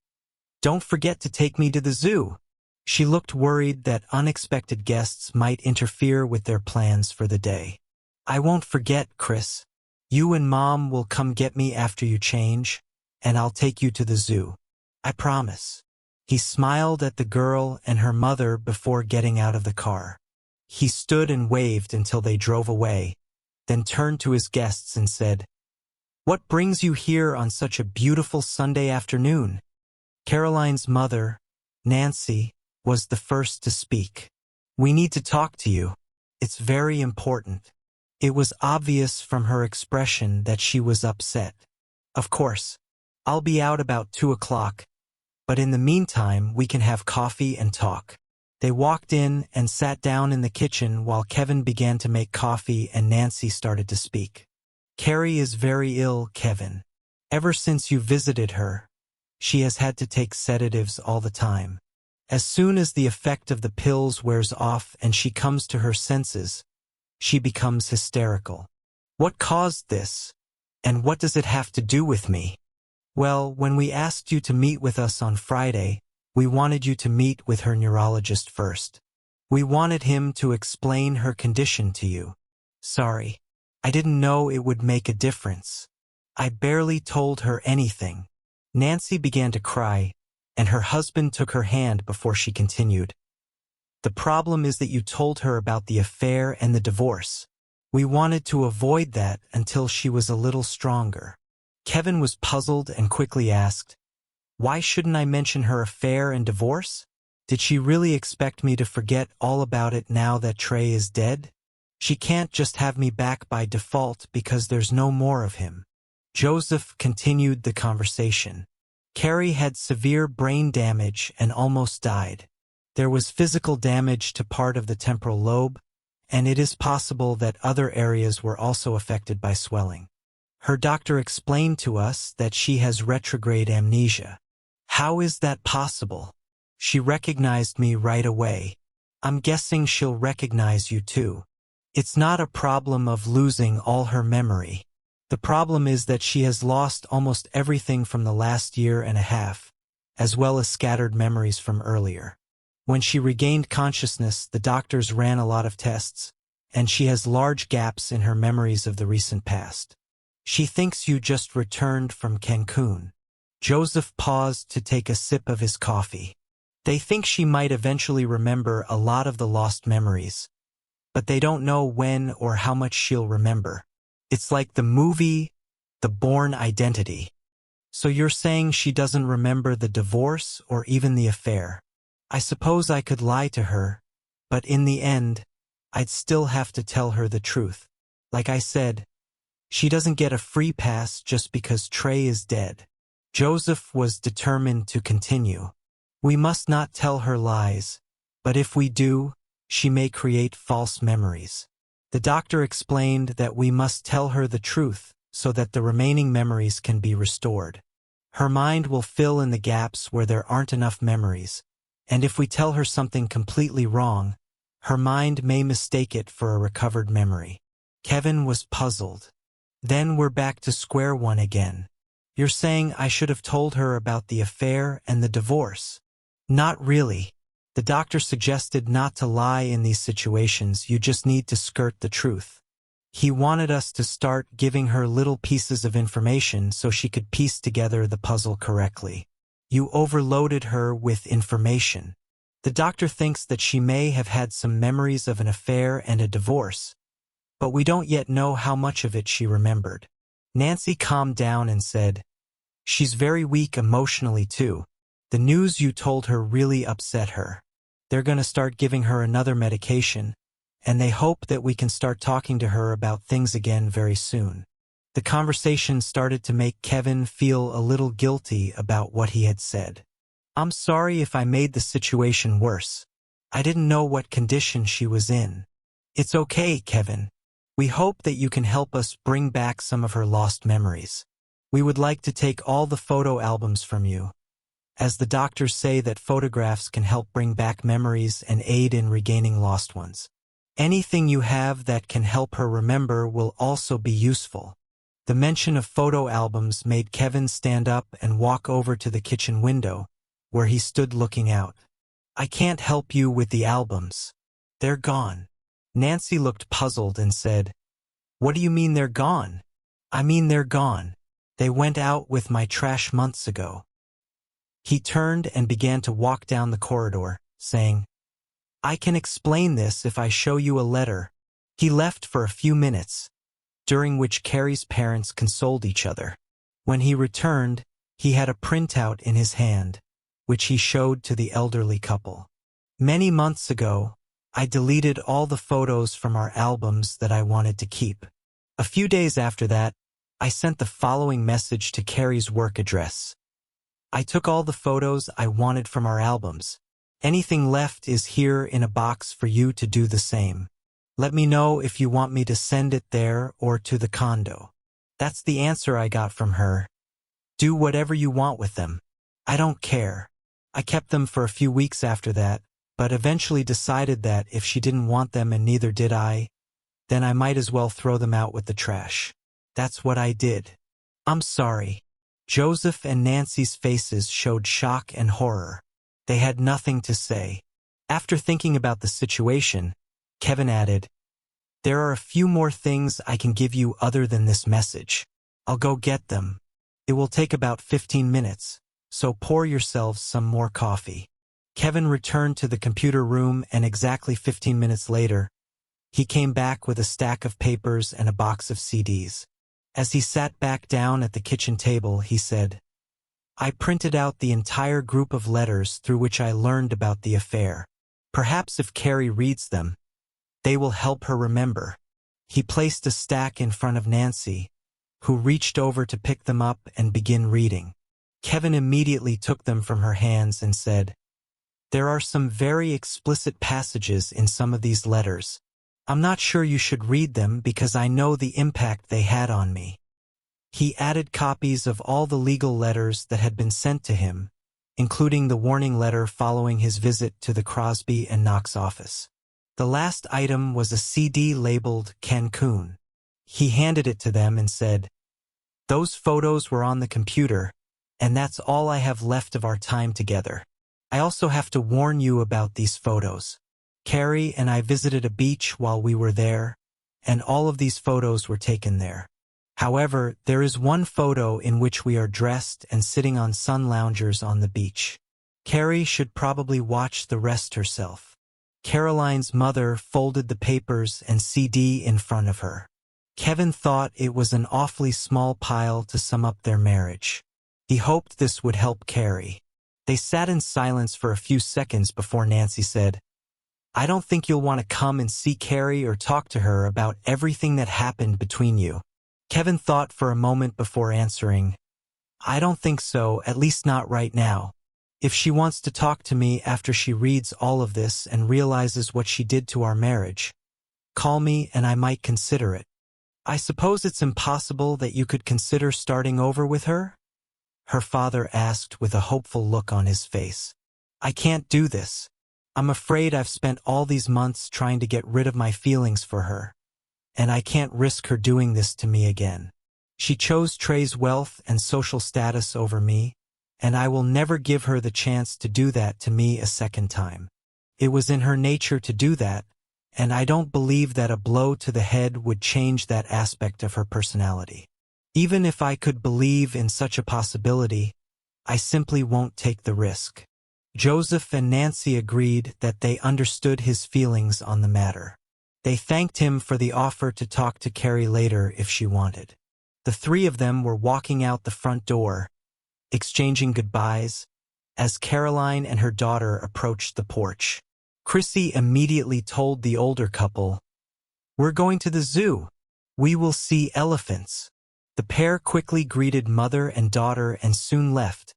"Don't forget to take me to the zoo." She looked worried that unexpected guests might interfere with their plans for the day. "I won't forget, Chris. You and Mom will come get me after you change, and I'll take you to the zoo. I promise." He smiled at the girl and her mother before getting out of the car. He stood and waved until they drove away, then turned to his guests and said, "What brings you here on such a beautiful Sunday afternoon?" Caroline's mother, Nancy, was the first to speak. "We need to talk to you. It's very important." It was obvious from her expression that she was upset. "Of course, I'll be out about 2 o'clock, but in the meantime we can have coffee and talk." They walked in and sat down in the kitchen while Kevin began to make coffee and Nancy started to speak. "Carrie is very ill, Kevin. Ever since you visited her, she has had to take sedatives all the time. As soon as the effect of the pills wears off and she comes to her senses, she becomes hysterical." "What caused this? And what does it have to do with me?" "Well, when we asked you to meet with us on Friday, we wanted you to meet with her neurologist first. We wanted him to explain her condition to you. Sorry, I didn't know it would make a difference. I barely told her anything." Nancy began to cry, and her husband took her hand before she continued. "The problem is that you told her about the affair and the divorce. We wanted to avoid that until she was a little stronger." Kevin was puzzled and quickly asked, "Why shouldn't I mention her affair and divorce? Did she really expect me to forget all about it now that Trey is dead? She can't just have me back by default because there's no more of him." Joseph continued the conversation. Carrie had severe brain damage and almost died. There was physical damage to part of the temporal lobe, and it is possible that other areas were also affected by swelling. Her doctor explained to us that she has retrograde amnesia. How is that possible? She recognized me right away. I'm guessing she'll recognize you too. It's not a problem of losing all her memory. The problem is that she has lost almost everything from the last year and a half, as well as scattered memories from earlier. When she regained consciousness, the doctors ran a lot of tests, and she has large gaps in her memories of the recent past. She thinks you just returned from Cancun. Joseph paused to take a sip of his coffee. They think she might eventually remember a lot of the lost memories, but they don't know when or how much she'll remember. It's like the movie, The Bourne Identity. So you're saying she doesn't remember the divorce or even the affair? I suppose I could lie to her, but in the end, I'd still have to tell her the truth. Like I said, she doesn't get a free pass just because Trey is dead. Joseph was determined to continue. We must not tell her lies, but if we do, she may create false memories. The doctor explained that we must tell her the truth so that the remaining memories can be restored. Her mind will fill in the gaps where there aren't enough memories, and if we tell her something completely wrong, her mind may mistake it for a recovered memory. Kevin was puzzled. Then we're back to square one again. You're saying I should have told her about the affair and the divorce? Not really. The doctor suggested not to lie in these situations, you just need to skirt the truth. He wanted us to start giving her little pieces of information so she could piece together the puzzle correctly. You overloaded her with information. The doctor thinks that she may have had some memories of an affair and a divorce, but we don't yet know how much of it she remembered. Nancy calmed down and said, "She's very weak emotionally too. The news you told her really upset her. They're going to start giving her another medication, and they hope that we can start talking to her about things again very soon." The conversation started to make Kevin feel a little guilty about what he had said. "I'm sorry if I made the situation worse. I didn't know what condition she was in." "It's okay, Kevin. We hope that you can help us bring back some of her lost memories. We would like to take all the photo albums from you, as the doctors say that photographs can help bring back memories and aid in regaining lost ones. Anything you have that can help her remember will also be useful." The mention of photo albums made Kevin stand up and walk over to the kitchen window, where he stood looking out. "I can't help you with the albums. They're gone." Nancy looked puzzled and said, "What do you mean they're gone?" "I mean they're gone. They went out with my trash months ago." He turned and began to walk down the corridor, saying, "I can explain this if I show you a letter." He left for a few minutes, during which Carrie's parents consoled each other. When he returned, he had a printout in his hand, which he showed to the elderly couple. "Many months ago, I deleted all the photos from our albums that I wanted to keep. A few days after that, I sent the following message to Carrie's work address. I took all the photos I wanted from our albums. Anything left is here in a box for you to do the same. Let me know if you want me to send it there or to the condo." That's the answer I got from her. "Do whatever you want with them. I don't care." I kept them for a few weeks after that, but eventually decided that if she didn't want them and neither did I, then I might as well throw them out with the trash. That's what I did. "I'm sorry." Joseph and Nancy's faces showed shock and horror. They had nothing to say. After thinking about the situation, Kevin added, "There are a few more things I can give you other than this message. I'll go get them. It will take about 15 minutes, so pour yourselves some more coffee." Kevin returned to the computer room, and exactly 15 minutes later, he came back with a stack of papers and a box of CDs. As he sat back down at the kitchen table, he said, I printed out the entire group of letters through which I learned about the affair. Perhaps if Carrie reads them, they will help her remember. He placed a stack in front of Nancy, who reached over to pick them up and begin reading. Kevin immediately took them from her hands and said, There are some very explicit passages in some of these letters. I'm not sure you should read them because I know the impact they had on me. He added copies of all the legal letters that had been sent to him, including the warning letter following his visit to the Crosby and Knox office. The last item was a CD labeled Cancun. He handed it to them and said, Those photos were on the computer, and that's all I have left of our time together. I also have to warn you about these photos. Carrie and I visited a beach while we were there, and all of these photos were taken there. However, there is one photo in which we are dressed and sitting on sun loungers on the beach. Carrie should probably watch the rest herself. Caroline's mother folded the papers and CD in front of her. Kevin thought it was an awfully small pile to sum up their marriage. He hoped this would help Carrie. They sat in silence for a few seconds before Nancy said, I don't think you'll want to come and see Carrie or talk to her about everything that happened between you. Kevin thought for a moment before answering, I don't think so, at least not right now. If she wants to talk to me after she reads all of this and realizes what she did to our marriage, call me and I might consider it. I suppose it's impossible that you could consider starting over with her? Her father asked with a hopeful look on his face. I can't do this. I'm afraid I've spent all these months trying to get rid of my feelings for her, and I can't risk her doing this to me again. She chose Trey's wealth and social status over me, and I will never give her the chance to do that to me a second time. It was in her nature to do that, and I don't believe that a blow to the head would change that aspect of her personality. Even if I could believe in such a possibility, I simply won't take the risk. Joseph and Nancy agreed that they understood his feelings on the matter. They thanked him for the offer to talk to Carrie later if she wanted. The three of them were walking out the front door, exchanging goodbyes, as Caroline and her daughter approached the porch. Chrissy immediately told the older couple, We're going to the zoo. We will see elephants. The pair quickly greeted mother and daughter and soon left,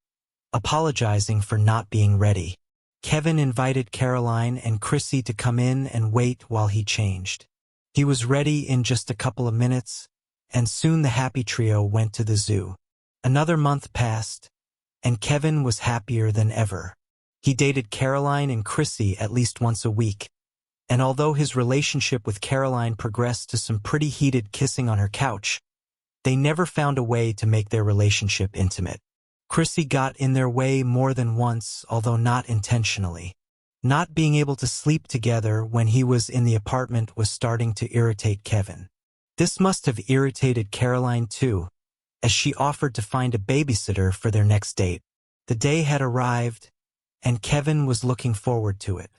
apologizing for not being ready. Kevin invited Caroline and Chrissy to come in and wait while he changed. He was ready in just a couple of minutes, and soon the happy trio went to the zoo. Another month passed, and Kevin was happier than ever. He dated Caroline and Chrissy at least once a week, and although his relationship with Caroline progressed to some pretty heated kissing on her couch, they never found a way to make their relationship intimate. Chrissy got in their way more than once, although not intentionally. Not being able to sleep together when he was in the apartment was starting to irritate Kevin. This must have irritated Caroline too, as she offered to find a babysitter for their next date. The day had arrived, and Kevin was looking forward to it.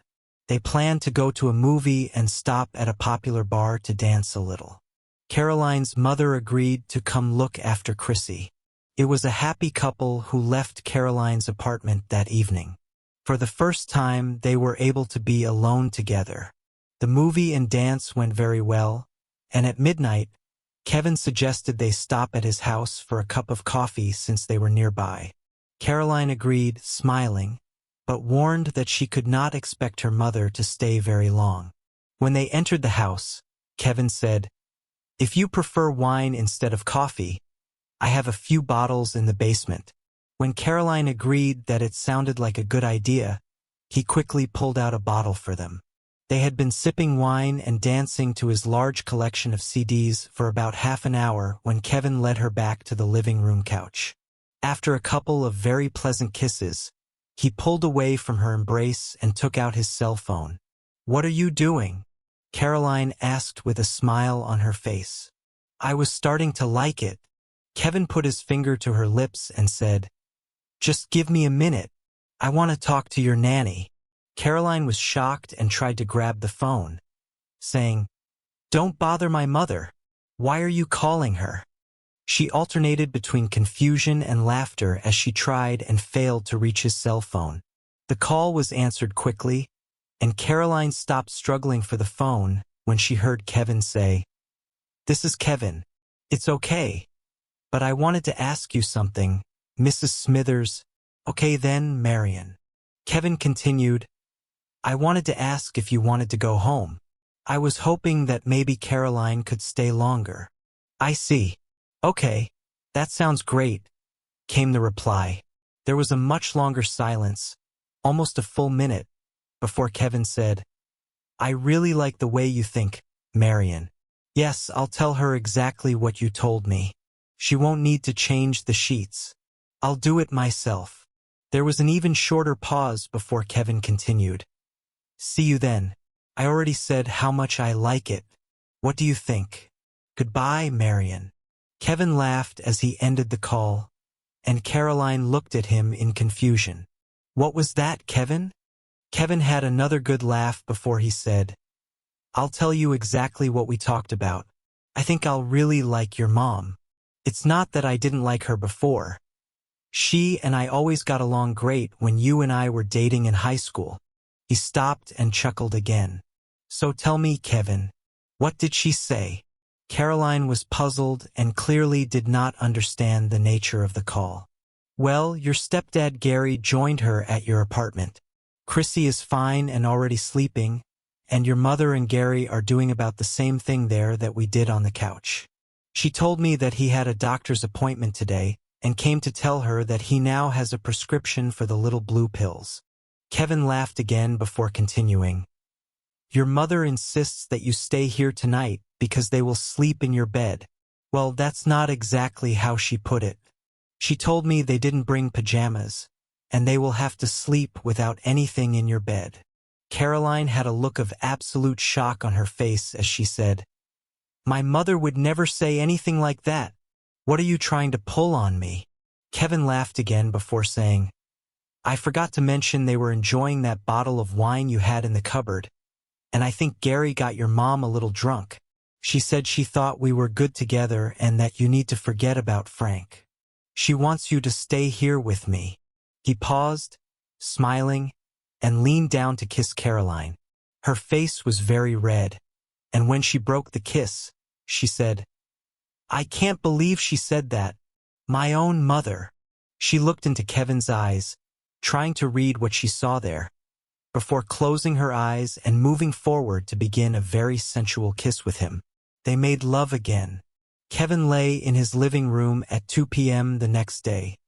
They planned to go to a movie and stop at a popular bar to dance a little. Caroline's mother agreed to come look after Chrissy. It was a happy couple who left Caroline's apartment that evening. For the first time, they were able to be alone together. The movie and dance went very well, and at midnight, Kevin suggested they stop at his house for a cup of coffee since they were nearby. Caroline agreed, smiling, but warned that she could not expect her mother to stay very long. When they entered the house, Kevin said, If you prefer wine instead of coffee, I have a few bottles in the basement. When Caroline agreed that it sounded like a good idea, he quickly pulled out a bottle for them. They had been sipping wine and dancing to his large collection of CDs for about half an hour when Kevin led her back to the living room couch. After a couple of very pleasant kisses, he pulled away from her embrace and took out his cell phone. What are you doing? Caroline asked with a smile on her face. I was starting to like it. Kevin put his finger to her lips and said, Just give me a minute. I want to talk to your nanny. Caroline was shocked and tried to grab the phone, saying, Don't bother my mother. Why are you calling her? She alternated between confusion and laughter as she tried and failed to reach his cell phone. The call was answered quickly, and Caroline stopped struggling for the phone when she heard Kevin say, "This is Kevin. It's okay. But I wanted to ask you something, Mrs. Smithers." "Okay then, Marion." Kevin continued, "I wanted to ask if you wanted to go home. I was hoping that maybe Caroline could stay longer." "I see. Okay. That sounds great," came the reply. There was a much longer silence, almost a full minute, before Kevin said, "I really like the way you think, Marion. Yes, I'll tell her exactly what you told me. She won't need to change the sheets. I'll do it myself." There was an even shorter pause before Kevin continued, "See you then. I already said how much I like it. What do you think? Goodbye, Marion." Kevin laughed as he ended the call, and Caroline looked at him in confusion. "What was that, Kevin?" Kevin had another good laugh before he said, "I'll tell you exactly what we talked about. I think I'll really like your mom. It's not that I didn't like her before. She and I always got along great when you and I were dating in high school." He stopped and chuckled again. "So tell me, Kevin, what did she say?" Caroline was puzzled and clearly did not understand the nature of the call. "Well, your stepdad Gary joined her at your apartment. Chrissy is fine and already sleeping, and your mother and Gary are doing about the same thing there that we did on the couch. She told me that he had a doctor's appointment today and came to tell her that he now has a prescription for the little blue pills." Kevin laughed again before continuing, "Your mother insists that you stay here tonight because they will sleep in your bed. Well, that's not exactly how she put it. She told me they didn't bring pajamas, and they will have to sleep without anything in your bed." Caroline had a look of absolute shock on her face as she said, "My mother would never say anything like that. What are you trying to pull on me?" Kevin laughed again before saying, "I forgot to mention they were enjoying that bottle of wine you had in the cupboard, and I think Gary got your mom a little drunk. She said she thought we were good together and that you need to forget about Frank. She wants you to stay here with me." He paused, smiling, and leaned down to kiss Caroline. Her face was very red, and when she broke the kiss, she said, "I can't believe she said that. My own mother." She looked into Kevin's eyes, trying to read what she saw there, before closing her eyes and moving forward to begin a very sensual kiss with him. They made love again. Kevin lay in his living room at 2 p.m. the next day,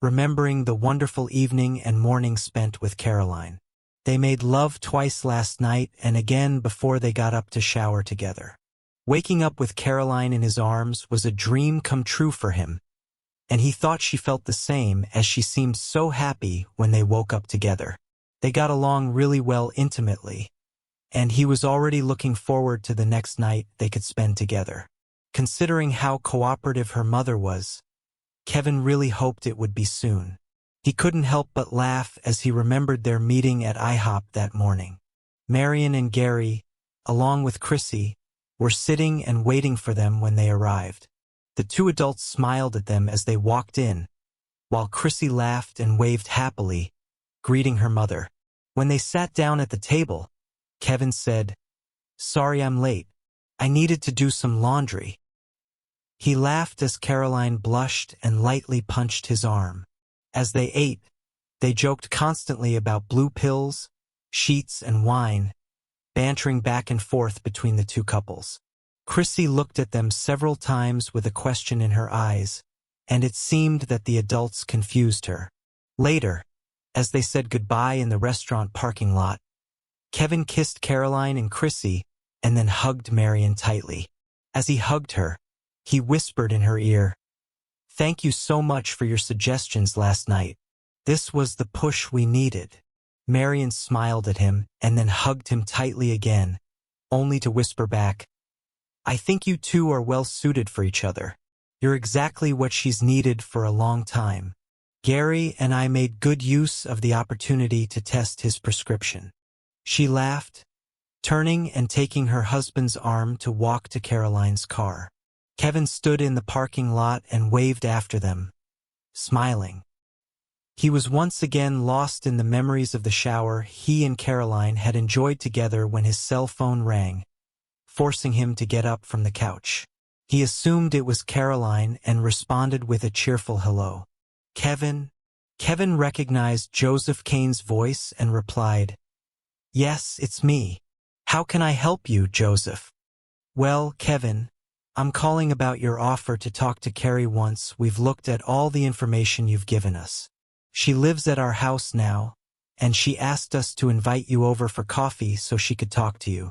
remembering the wonderful evening and morning spent with Caroline. They made love twice last night and again before they got up to shower together. Waking up with Caroline in his arms was a dream come true for him, and he thought she felt the same as she seemed so happy when they woke up together. They got along really well intimately, and he was already looking forward to the next night they could spend together. Considering how cooperative her mother was, Kevin really hoped it would be soon. He couldn't help but laugh as he remembered their meeting at IHOP that morning. Marion and Gary, along with Chrissy, were sitting and waiting for them when they arrived. The two adults smiled at them as they walked in, while Chrissy laughed and waved happily, greeting her mother. When they sat down at the table, Kevin said, "Sorry I'm late. I needed to do some laundry." He laughed as Caroline blushed and lightly punched his arm. As they ate, they joked constantly about blue pills, sheets, and wine, bantering back and forth between the two couples. Chrissy looked at them several times with a question in her eyes, and it seemed that the adults confused her. Later, as they said goodbye in the restaurant parking lot, Kevin kissed Caroline and Chrissy and then hugged Marion tightly. As he hugged her, he whispered in her ear, "Thank you so much for your suggestions last night. This was the push we needed." Marion smiled at him and then hugged him tightly again, only to whisper back, "I think you two are well suited for each other. You're exactly what she's needed for a long time." Gary and I made good use of the opportunity to test his prescription. She laughed, turning and taking her husband's arm to walk to Caroline's car. Kevin stood in the parking lot and waved after them, smiling. He was once again lost in the memories of the shower he and Caroline had enjoyed together when his cell phone rang, forcing him to get up from the couch. He assumed it was Caroline and responded with a cheerful hello. Kevin? Kevin recognized Joseph Kane's voice and replied, "Yes, it's me. How can I help you, Joseph?" "Well, Kevin, I'm calling about your offer to talk to Carrie once we've looked at all the information you've given us. She lives at our house now, and she asked us to invite you over for coffee so she could talk to you.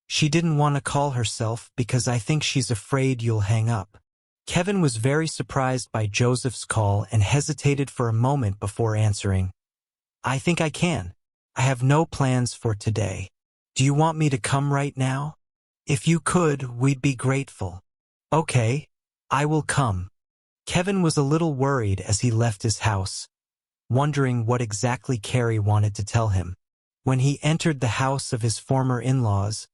She didn't want to call herself because I think she's afraid you'll hang up." Kevin was very surprised by Joseph's call and hesitated for a moment before answering. "I think I can. I have no plans for today. Do you want me to come right now? If you could, we'd be grateful." "Okay, I will come." Kevin was a little worried as he left his house, wondering what exactly Carrie wanted to tell him. When he entered the house of his former in-laws,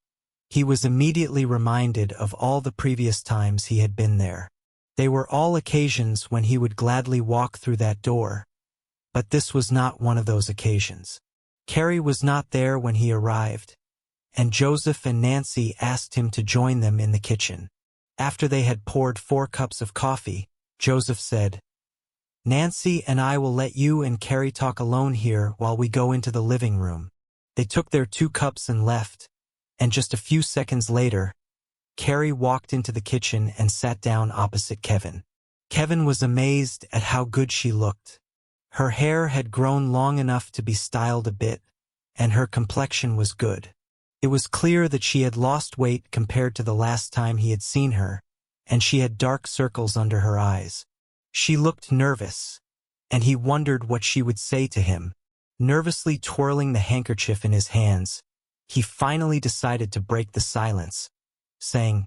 he was immediately reminded of all the previous times he had been there. They were all occasions when he would gladly walk through that door, but this was not one of those occasions. Carrie was not there when he arrived, and Joseph and Nancy asked him to join them in the kitchen. After they had poured 4 cups of coffee, Joseph said, "Nancy and I will let you and Carrie talk alone here while we go into the living room." They took their 2 cups and left, and just a few seconds later, Carrie walked into the kitchen and sat down opposite Kevin. Kevin was amazed at how good she looked. Her hair had grown long enough to be styled a bit, and her complexion was good. It was clear that she had lost weight compared to the last time he had seen her, and she had dark circles under her eyes. She looked nervous, and he wondered what she would say to him. Nervously twirling the handkerchief in his hands, he finally decided to break the silence, saying,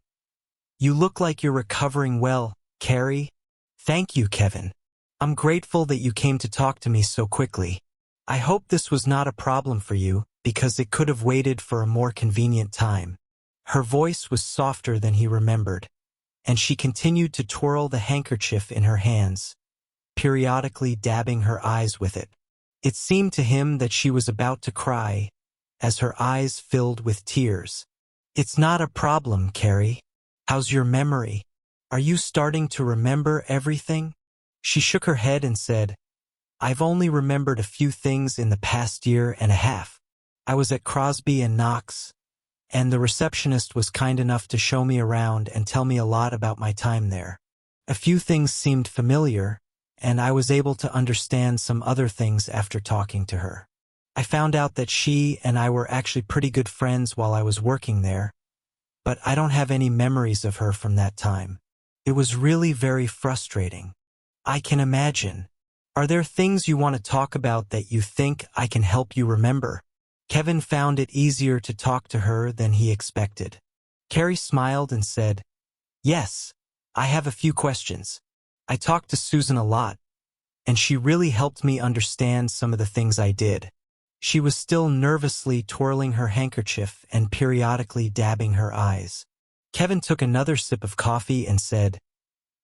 "You look like you're recovering well, Carrie." "Thank you, Kevin. I'm grateful that you came to talk to me so quickly. I hope this was not a problem for you, because it could have waited for a more convenient time." Her voice was softer than he remembered, and she continued to twirl the handkerchief in her hands, periodically dabbing her eyes with it. It seemed to him that she was about to cry, as her eyes filled with tears. "It's not a problem, Carrie. How's your memory? Are you starting to remember everything?" She shook her head and said, "I've only remembered a few things in the past year and a half. I was at Crosby and Knox, and the receptionist was kind enough to show me around and tell me a lot about my time there. A few things seemed familiar, and I was able to understand some other things after talking to her. I found out that she and I were actually pretty good friends while I was working there, but I don't have any memories of her from that time. It was really very frustrating." "I can imagine. Are there things you want to talk about that you think I can help you remember?" Kevin found it easier to talk to her than he expected. Carrie smiled and said, "Yes, I have a few questions. I talked to Susan a lot, and she really helped me understand some of the things I did." She was still nervously twirling her handkerchief and periodically dabbing her eyes. Kevin took another sip of coffee and said,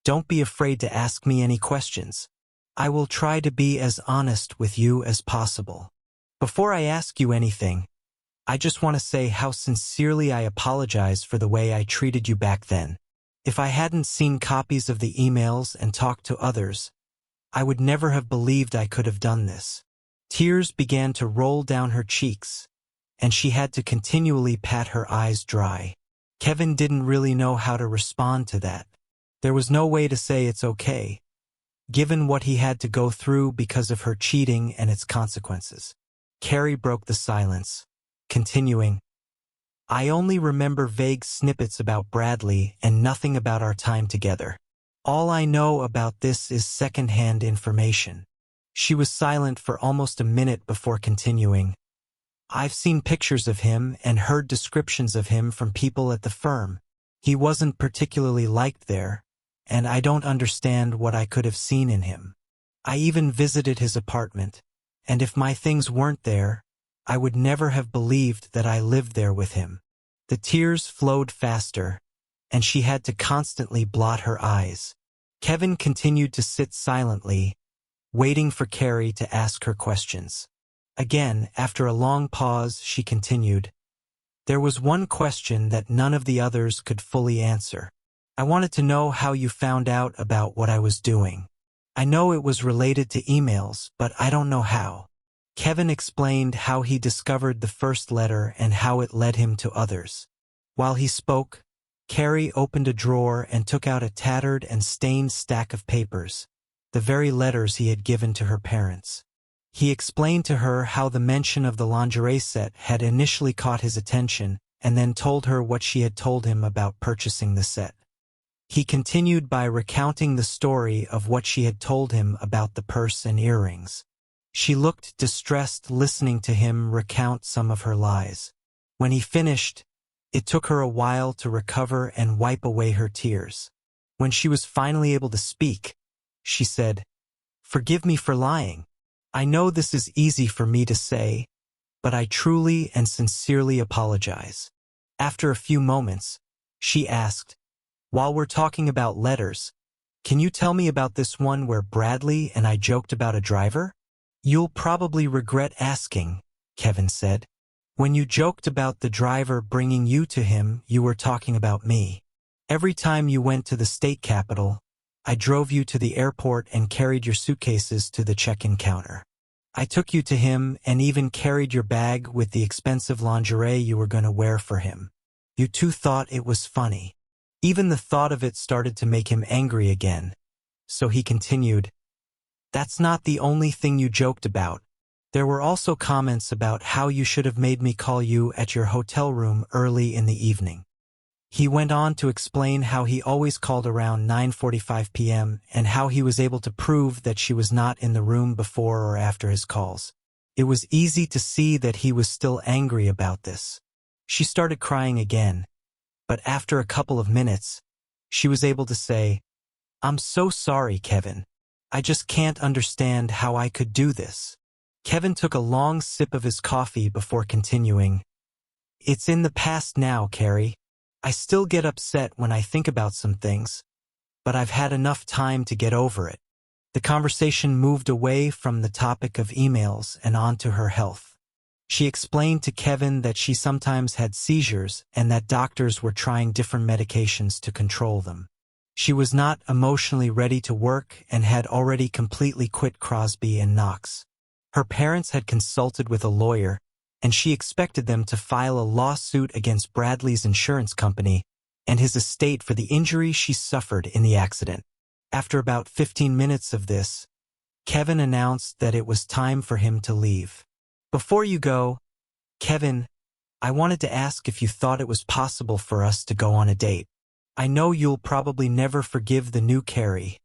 "Don't be afraid to ask me any questions. I will try to be as honest with you as possible. Before I ask you anything, I just want to say how sincerely I apologize for the way I treated you back then. If I hadn't seen copies of the emails and talked to others, I would never have believed I could have done this." Tears began to roll down her cheeks, and she had to continually pat her eyes dry. Kevin didn't really know how to respond to that. There was no way to say it's okay, given what he had to go through because of her cheating and its consequences. Carrie broke the silence, continuing, "I only remember vague snippets about Bradley and nothing about our time together. All I know about this is second-hand information." She was silent for almost a minute before continuing, "I've seen pictures of him and heard descriptions of him from people at the firm. He wasn't particularly liked there, and I don't understand what I could have seen in him. I even visited his apartment, and if my things weren't there, I would never have believed that I lived there with him." The tears flowed faster, and she had to constantly blot her eyes. Kevin continued to sit silently, waiting for Carrie to ask her questions. Again, after a long pause, she continued, "There was one question that none of the others could fully answer. I wanted to know how you found out about what I was doing. I know it was related to emails, but I don't know how." Kevin explained how he discovered the first letter and how it led him to others. While he spoke, Carrie opened a drawer and took out a tattered and stained stack of papers, the very letters he had given to her parents. He explained to her how the mention of the lingerie set had initially caught his attention, and then told her what she had told him about purchasing the set. He continued by recounting the story of what she had told him about the purse and earrings. She looked distressed listening to him recount some of her lies. When he finished, it took her a while to recover and wipe away her tears. When she was finally able to speak, she said, "Forgive me for lying. I know this is easy for me to say, but I truly and sincerely apologize." After a few moments, she asked, "While we're talking about letters, can you tell me about this one where Bradley and I joked about a driver?" "You'll probably regret asking," Kevin said. "When you joked about the driver bringing you to him, you were talking about me. Every time you went to the state capitol, I drove you to the airport and carried your suitcases to the check-in counter. I took you to him and even carried your bag with the expensive lingerie you were going to wear for him. You two thought it was funny." Even the thought of it started to make him angry again. So he continued, "That's not the only thing you joked about. There were also comments about how you should have made me call you at your hotel room early in the evening." He went on to explain how he always called around 9:45 p.m. and how he was able to prove that she was not in the room before or after his calls. It was easy to see that he was still angry about this. She started crying again, but after a couple of minutes, she was able to say, "I'm so sorry, Kevin. I just can't understand how I could do this." Kevin took a long sip of his coffee before continuing, "It's in the past now, Carrie. I still get upset when I think about some things, but I've had enough time to get over it." The conversation moved away from the topic of emails and on to her health. She explained to Kevin that she sometimes had seizures and that doctors were trying different medications to control them. She was not emotionally ready to work and had already completely quit Crosby and Knox. Her parents had consulted with a lawyer, and she expected them to file a lawsuit against Bradley's insurance company and his estate for the injury she suffered in the accident. After about 15 minutes of this, Kevin announced that it was time for him to leave. "Before you go, Kevin, I wanted to ask if you thought it was possible for us to go on a date. I know you'll probably never forgive the new Carrie,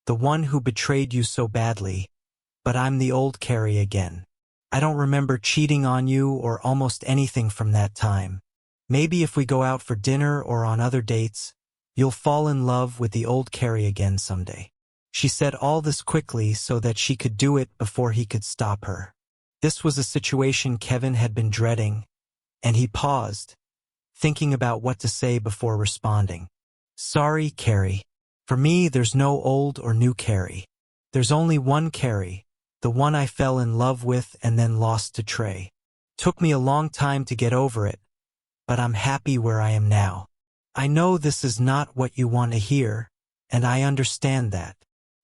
the one who betrayed you so badly, but I'm the old Carrie again. I don't remember cheating on you or almost anything from that time. Maybe if we go out for dinner or on other dates, you'll fall in love with the old Carrie again someday." She said all this quickly so that she could do it before he could stop her. This was a situation Kevin had been dreading, and he paused, thinking about what to say before responding. "Sorry, Carrie. For me, there's no old or new Carrie. There's only one Carrie, the one I fell in love with and then lost to Trey. Took me a long time to get over it, but I'm happy where I am now. I know this is not what you want to hear, and I understand that."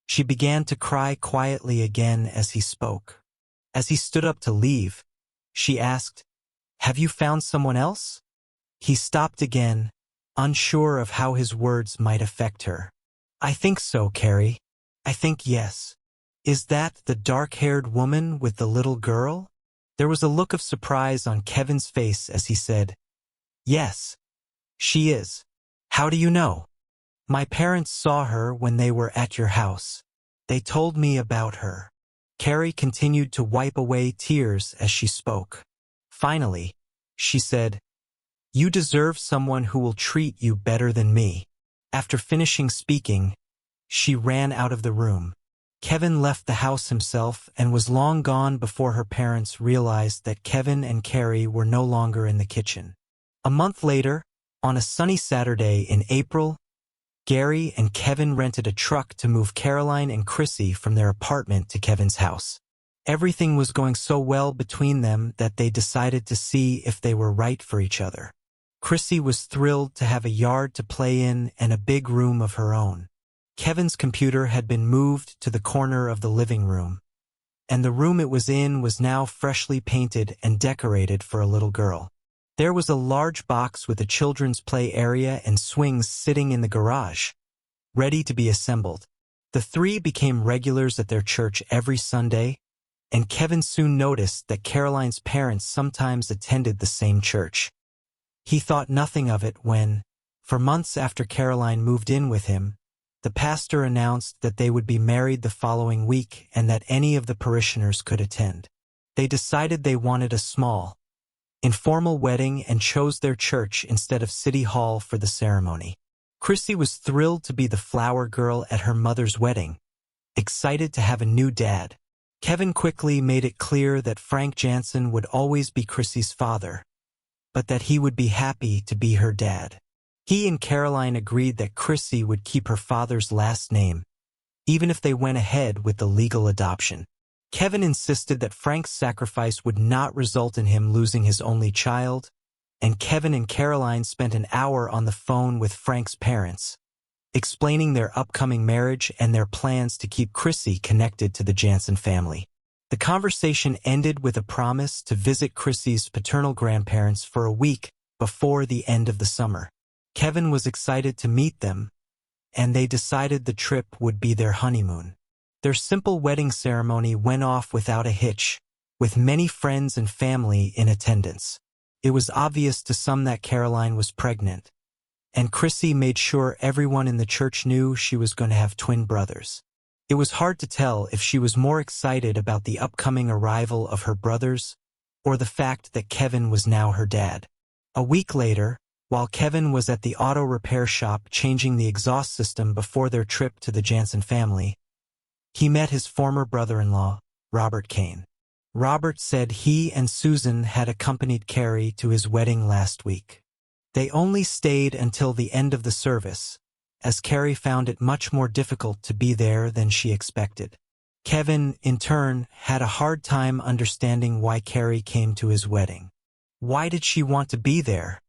She began to cry quietly again as he spoke. As he stood up to leave, she asked, "Have you found someone else?" He stopped again, unsure of how his words might affect her. "I think so, Carrie. I think yes. Is that the dark-haired woman with the little girl?" There was a look of surprise on Kevin's face as he said, "Yes, she is. How do you know?" "My parents saw her when they were at your house. They told me about her." Carrie continued to wipe away tears as she spoke. Finally, she said, "You deserve someone who will treat you better than me." After finishing speaking, she ran out of the room. Kevin left the house himself and was long gone before her parents realized that Kevin and Carrie were no longer in the kitchen. A month later, On a sunny Saturday in April, Gary and Kevin rented a truck to move Caroline and Chrissy from their apartment to Kevin's house. Everything was going so well between them that they decided to see if they were right for each other. Chrissy was thrilled to have a yard to play in and a big room of her own. Kevin's computer had been moved to the corner of the living room, and the room it was in was now freshly painted and decorated for a little girl. There was a large box with a children's play area and swings sitting in the garage, ready to be assembled. The three became regulars at their church every Sunday, and Kevin soon noticed that Caroline's parents sometimes attended the same church. He thought nothing of it when, for months after Caroline moved in with him, the pastor announced that they would be married the following week and that any of the parishioners could attend. They decided they wanted a small, informal wedding and chose their church instead of City Hall for the ceremony. Chrissy was thrilled to be the flower girl at her mother's wedding, excited to have a new dad. Kevin quickly made it clear that Frank Jansen would always be Chrissy's father, but that he would be happy to be her dad. He and Caroline agreed that Chrissy would keep her father's last name, even if they went ahead with the legal adoption. Kevin insisted that Frank's sacrifice would not result in him losing his only child, and Kevin and Caroline spent an hour on the phone with Frank's parents, explaining their upcoming marriage and their plans to keep Chrissy connected to the Jansen family. The conversation ended with a promise to visit Chrissy's paternal grandparents for a week before the end of the summer. Kevin was excited to meet them, and they decided the trip would be their honeymoon. Their simple wedding ceremony went off without a hitch, with many friends and family in attendance. It was obvious to some that Caroline was pregnant, and Chrissy made sure everyone in the church knew she was going to have twin brothers. It was hard to tell if she was more excited about the upcoming arrival of her brothers or the fact that Kevin was now her dad. A week later, while Kevin was at the auto repair shop changing the exhaust system before their trip to the Jansen family, he met his former brother-in-law, Robert Kane. Robert said he and Susan had accompanied Carrie to his wedding last week. They only stayed until the end of the service, as Carrie found it much more difficult to be there than she expected. Kevin, in turn, had a hard time understanding why Carrie came to his wedding. Why did she want to be there?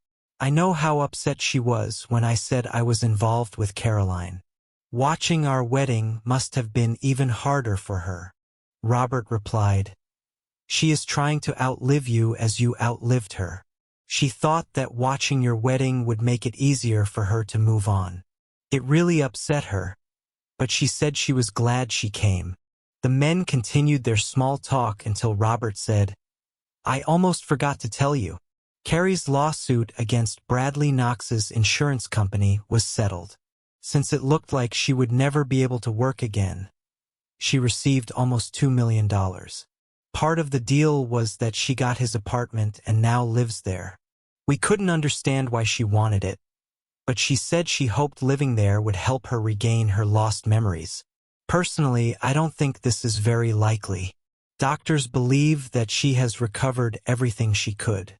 I know how upset she was when I said I was involved with Caroline. Watching our wedding must have been even harder for her. Robert replied, "She is trying to outlive you as you outlived her. She thought that watching your wedding would make it easier for her to move on. It really upset her, but she said she was glad she came." The men continued their small talk until Robert said, "I almost forgot to tell you. Carrie's lawsuit against Bradley Knox's insurance company was settled. Since it looked like she would never be able to work again, she received almost $2 million. Part of the deal was that she got his apartment and now lives there. We couldn't understand why she wanted it, but she said she hoped living there would help her regain her lost memories. Personally, I don't think this is very likely. Doctors believe that she has recovered everything she could.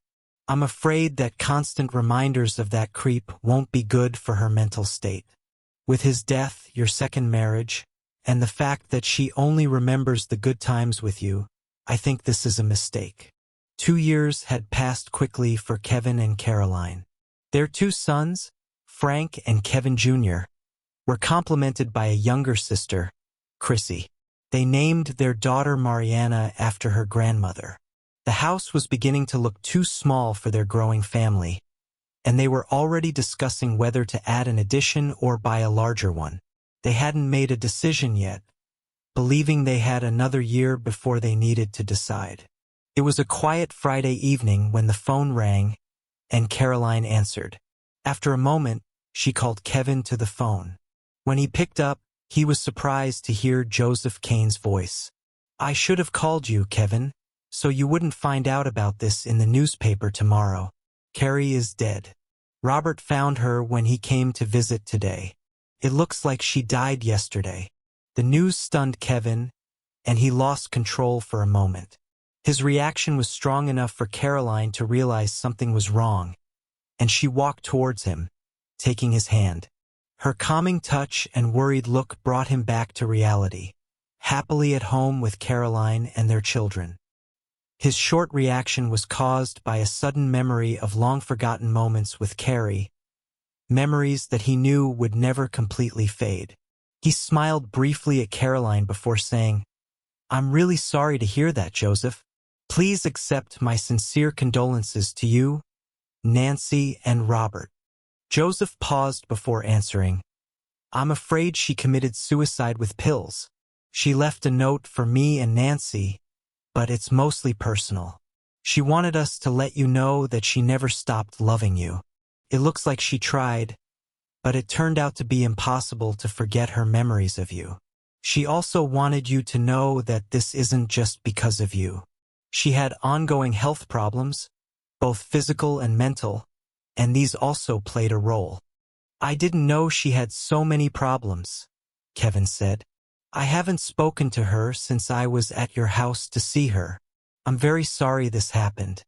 I'm afraid that constant reminders of that creep won't be good for her mental state. With his death, your second marriage, and the fact that she only remembers the good times with you, I think this is a mistake." 2 years had passed quickly for Kevin and Caroline. Their 2 sons, Frank and Kevin Jr., were complemented by a younger sister, Chrissy. They named their daughter Mariana after her grandmother. The house was beginning to look too small for their growing family, and they were already discussing whether to add an addition or buy a larger one. They hadn't made a decision yet, believing they had another year before they needed to decide. It was a quiet Friday evening when the phone rang, and Caroline answered. After a moment, she called Kevin to the phone. When he picked up, he was surprised to hear Joseph Kane's voice. "I should have called you, Kevin, so you wouldn't find out about this in the newspaper tomorrow. Carrie is dead. Robert found her when he came to visit today. It looks like she died yesterday." The news stunned Kevin, and he lost control for a moment. His reaction was strong enough for Caroline to realize something was wrong, and she walked towards him, taking his hand. Her calming touch and worried look brought him back to reality, happily at home with Caroline and their children. His short reaction was caused by a sudden memory of long-forgotten moments with Carrie, memories that he knew would never completely fade. He smiled briefly at Caroline before saying, "I'm really sorry to hear that, Joseph. Please accept my sincere condolences to you, Nancy, and Robert." Joseph paused before answering, "I'm afraid she committed suicide with pills. She left a note for me and Nancy, but it's mostly personal. She wanted us to let you know that she never stopped loving you. It looks like she tried, but it turned out to be impossible to forget her memories of you. She also wanted you to know that this isn't just because of you. She had ongoing health problems, both physical and mental, and these also played a role." "I didn't know she had so many problems," Kevin said. "I haven't spoken to her since I was at your house to see her. I'm very sorry this happened.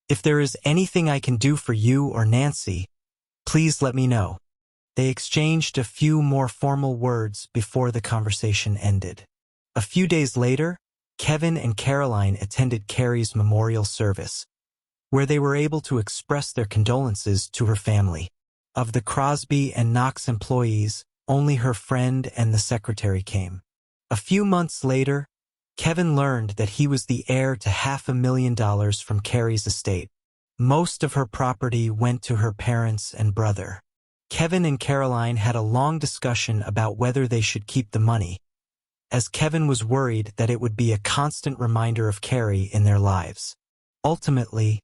If there is anything I can do for you or Nancy, please let me know." They exchanged a few more formal words before the conversation ended. A few days later, Kevin and Caroline attended Carrie's memorial service, where they were able to express their condolences to her family. Of the Crosby and Knox employees, only her friend and the secretary came. A few months later, Kevin learned that he was the heir to $500,000 from Carrie's estate. Most of her property went to her parents and brother. Kevin and Caroline had a long discussion about whether they should keep the money, as Kevin was worried that it would be a constant reminder of Carrie in their lives. Ultimately,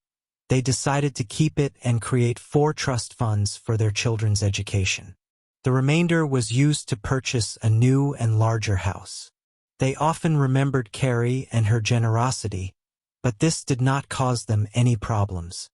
they decided to keep it and create 4 trust funds for their children's education. The remainder was used to purchase a new and larger house. They often remembered Carrie and her generosity, but this did not cause them any problems.